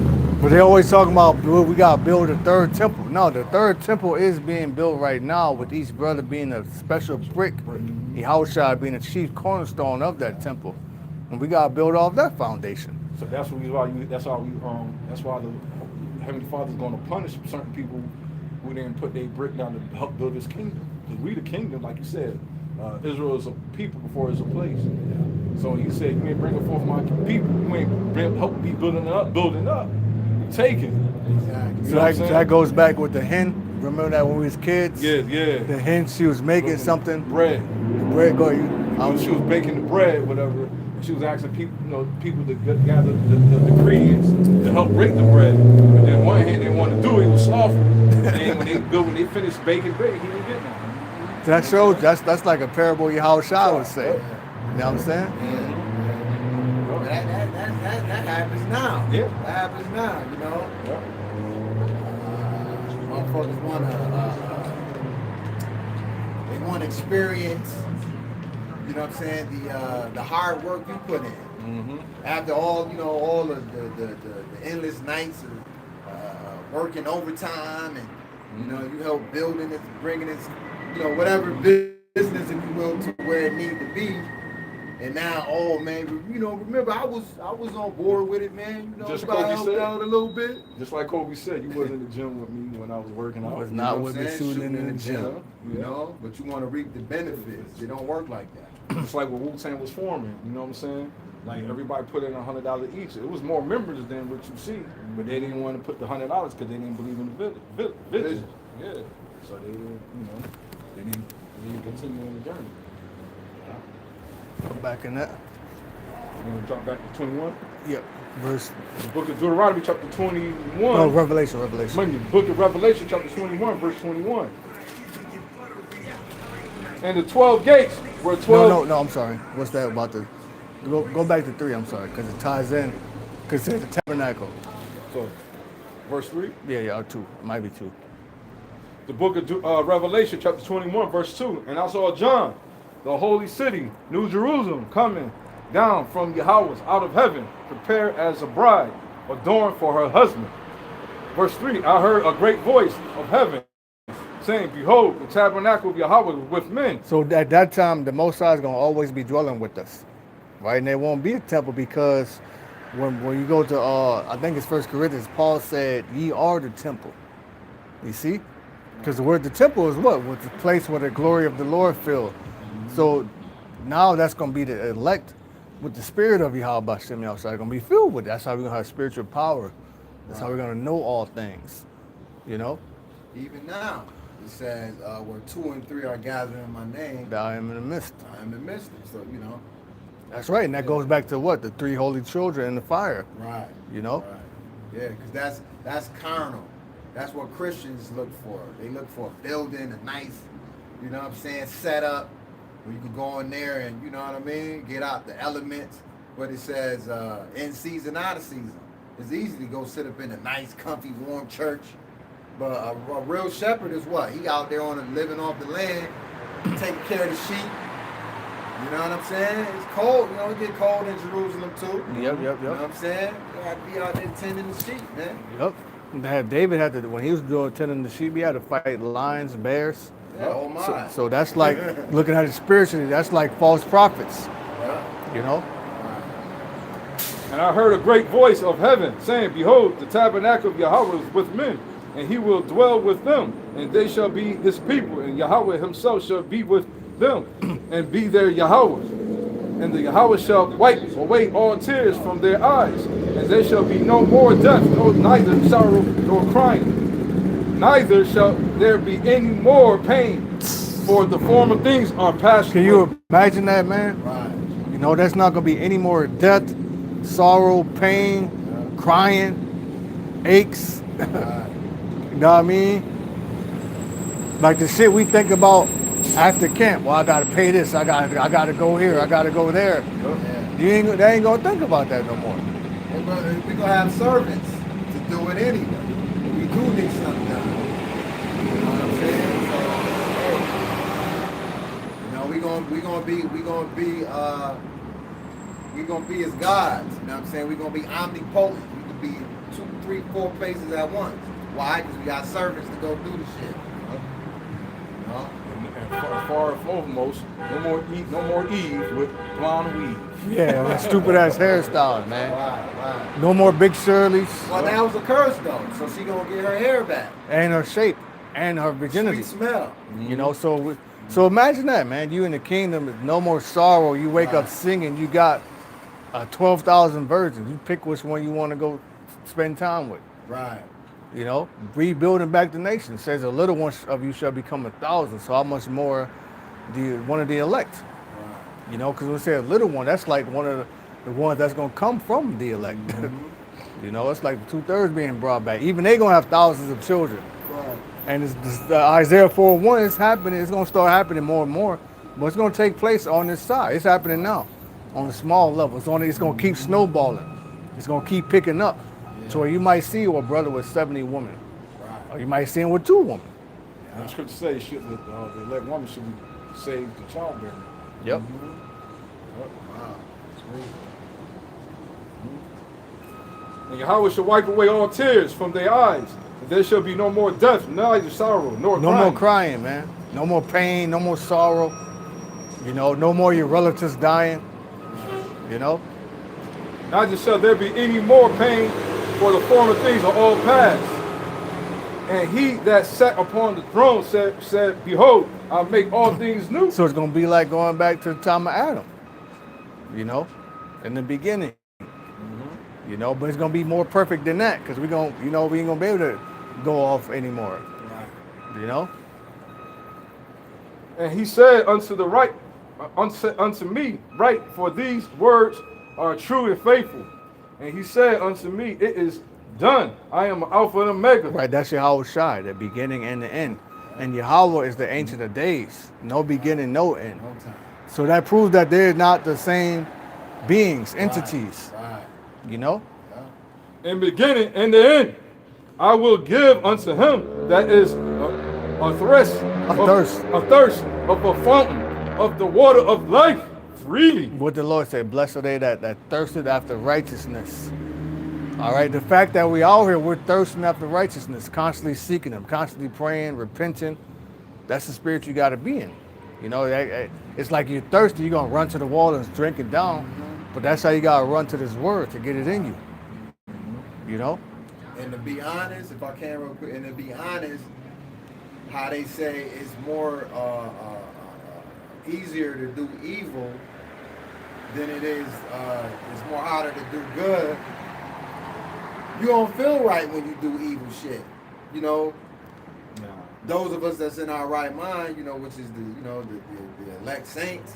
But they always talking about we gotta build a third temple. No, the third temple is being built right now with each brother being a special brick. Yahushua being a chief cornerstone of that temple. And we gotta build off that foundation. So that's why the Heavenly Father's going to punish certain people who didn't put their brick down to help build His kingdom. Because we the kingdom, like you said, Israel is a people before it's a place. So He said, "You ain't bringing forth my people. You ain't help me building up. You take it." Exactly. You know what I'm saying? That goes back with the hen. Remember that when we was kids? Yeah. The hen, she was making something. Bread. The bread go. She was baking the bread, whatever. And she was asking people to gather the ingredients to help break the bread. But then one hand they wanted to do it, he was slothful. And then when they finished baking bread, he didn't get none. That shows that's like a parable Yahushua would say. You know what I'm saying? Well, that happens now. Yeah. That happens now, you know. Motherfuckers want to experience, you know what I'm saying, the hard work you put in. After all of the endless nights of working overtime and, you help building it, bringing it, whatever business, if you will, to where it need to be. And now, remember I was on board with it, man. Just I Kobe helped said. out a little bit. Just like Kobe said, you wasn't in the gym with me when I was working out. Was You not know with what me I'm saying? shooting in the gym. But you want to reap the benefits. It don't work like that. Just like when Wu-Tang was forming, you know what I'm saying? Like everybody put in $100 each. It was more members than what you see, but they didn't want to put the $100 because they didn't believe in the vision. Yeah. So they didn't, they didn't continue on the journey. Back in that. You want to jump back to 21? Yep. Verse. The book of Deuteronomy, chapter 21. No, Revelation. The book of Revelation, chapter 21, verse 21. And the 12 gates were 12. No, I'm sorry. What's that about the... Go back to 3, I'm sorry, because it ties in. Because it's the tabernacle. So, verse 3. Yeah, or 2. It might be 2. the book of Revelation, chapter 21, verse 2. And I saw John, the holy city, New Jerusalem, coming down from Yahweh out of heaven, prepared as a bride, adorned for her husband. Verse 3, I heard a great voice of heaven, saying, Behold, the tabernacle of Yahweh is with men. So at that time, the Most High is going to always be dwelling with us, right? And there won't be a temple because when you go to, I think it's 1 Corinthians, Paul said, ye are the temple. You see? Because the word the temple is what? Was the place where the glory of the Lord filled. So now that's going to be the elect with the spirit of Yahweh Hashem Yahushua going to be filled with. That's how we're going to have spiritual power. That's how we're going to know all things, you know? Even now, it says, where 2 and 3 are gathered in my name, That I am in the midst. I am in the midst. So, you know. That's right. And that goes back to what? The 3 holy children in the fire. Right. You know? Right. Yeah, because that's carnal. That's what Christians look for. They look for a building, a nice, you know what I'm saying, setup where you can go in there and, you know what I mean, get out the elements. But it says in season, out of season. It's easy to go sit up in a nice, comfy, warm church. But a real shepherd is what? He out there living off the land, taking care of the sheep. You know what I'm saying? It's cold. You know, it get cold in Jerusalem too. Yep. You know what I'm saying? You got to be out there tending the sheep, man. Yep. David had to, when he was doing tending the sheep, he had to fight lions, bears. Yeah, oh my. So that's like, looking at it spiritually, that's like false prophets, Yeah. you know? And I heard a great voice of heaven, saying, Behold, the tabernacle of Yahweh is with men, and he will dwell with them, and they shall be his people, and Yahweh himself shall be with them, and be their Yahweh. And the Yahweh shall wipe away all tears from their eyes, and there shall be no more death, neither sorrow nor crying. Neither shall there be any more pain, for the former things are passed Can you imagine that, man? Right. You know, there's not going to be any more death, sorrow, pain, crying, aches. You know what I mean? Like the shit we think about after camp. Well, I gotta pay this. I gotta go here. I gotta go there. Yeah. They ain't gonna think about that no more. We're gonna have servants to do it anyway. We do need something done. You know what I'm saying? So, you know, we gonna be as gods. You know what I'm saying? We're gonna be omnipotent. We can be 2, 3, 4 places at once. Why? Because we got servants to go do the shit. You know? And far foremost, no more Eve with blonde weave. Yeah, that stupid ass hairstyle, man. Right. No more Big Shirleys. Well, that was a curse though, so she gonna get her hair back. And her shape and her virginity. Sweet smell. You know, so imagine that, man. You in the kingdom, no more sorrow. You wake up singing. You got 12,000 virgins. You pick which one you want to go spend time with. Right. You know, rebuilding back the nation. It says a little one of you shall become 1,000. So how much more one of the elect? Right. You know, because when we say a little one, that's like one of the ones that's going to come from the elect. You know, it's like 2/3 being brought back. Even they going to have thousands of children. Right. And Isaiah 4:1 is happening. It's going to start happening more and more. But it's going to take place on this side. It's happening now on a small level. It's going to keep snowballing. It's going to keep picking up. So you might see a brother with 70 women. Right. Or you might see him with 2 women. And the scripture says the elect woman should be saved to childbearing. Yep. Wow. Sweet. And Yahweh shall wipe away all tears from their eyes, and there shall be no more death, neither sorrow, nor No crying. more crying, man. No more pain, no more sorrow. You know, no more your relatives dying. You know? Neither shall there be any more pain, for the former things are all past. And he that sat upon the throne said, Behold, I'll make all things new. So it's going to be like going back to the time of Adam. You know? In the beginning. You know, but it's going to be more perfect than that because we ain't going to be able to go off anymore. Right. You know? And he said unto me, Write, for these words are true and faithful. And he said unto me, It is done. I am Alpha and Omega. Right, that's Yahweh Shai, the beginning and the end. And Yahweh is the Ancient of Days. No beginning, no end. No time. So that proves that they're not the same beings, entities. Right. You know? In beginning and the end, I will give unto him that is thirst of a fountain of the water of life freely. What the Lord said, blessed are they that thirsted after righteousness. All right, the fact that we out here, we're thirsting after righteousness, constantly seeking Him, constantly praying, repenting. That's the spirit you got to be in. You know, it's like you're thirsty, you're going to run to the water and drink it down. But that's how you got to run to this word to get it in you. You know? And to be honest, if I can real quick, and to be honest, how they say it's more easier to do evil than it is, it's more harder to do good. You don't feel right when you do evil shit. You know, those of us that's in our right mind, you know, which is the elect saints,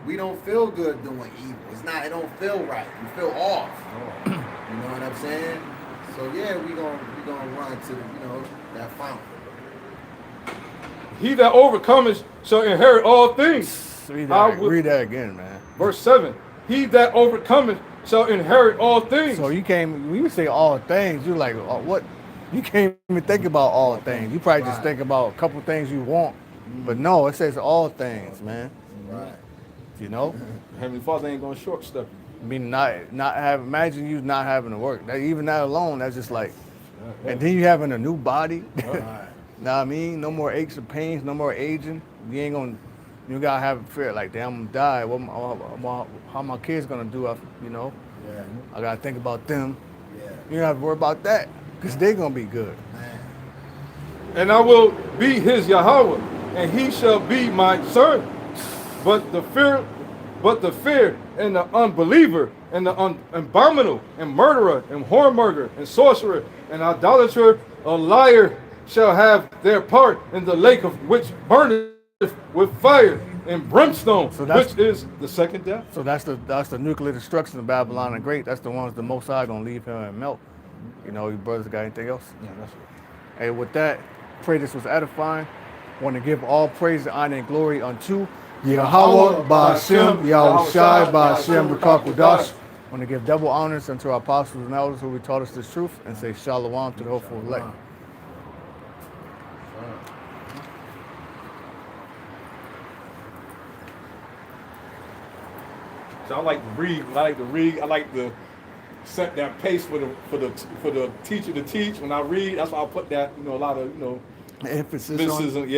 we don't feel good doing evil. It don't feel right. You feel off. You know what I'm saying? So yeah, we gonna run to that fountain. He that overcometh shall inherit all things. Read that again, man. Verse 7. He that overcometh shall inherit all things. So when you say all things, you're like, oh, what? You can't even think about all things. You probably just think about a couple things you want. But no, it says all things, man. Right. You know? Heavenly Father ain't gonna short step you. I mean, imagine you not having to work. Even that alone, that's just like, and then you having a new body. Right. Know what I mean? No more aches and pains, no more aging. You gotta have fear like, damn, I'm gonna die. How my kids gonna do? Yeah. I gotta think about them. Yeah. You don't have to worry about that, because they're gonna be good. Man. And I will be his Yahweh, and he shall be my son. But the fear and the unbeliever and the abominable and murderer and whoremonger and sorcerer and idolater, a liar, shall have their part in the lake of which burneth with fire and brimstone, which is the second death. So that's the nuclear destruction of Babylon the Great. That's the ones the Most High gonna leave him and melt. You know, your brothers got anything else? Yeah, that's right. Hey, with that, pray this was edifying. Want to give all praise, honor, and glory unto Yahweh, Ba'ashem, Yahushai, Ba'ashem, Rakakudash. Want to give double honors unto our apostles and elders who taught us this truth, and say shalom to the hopeful elect. So I like to read. I like to set that pace for the teacher to teach. When I read, that's why I put that a lot of Emphasis on. yeah.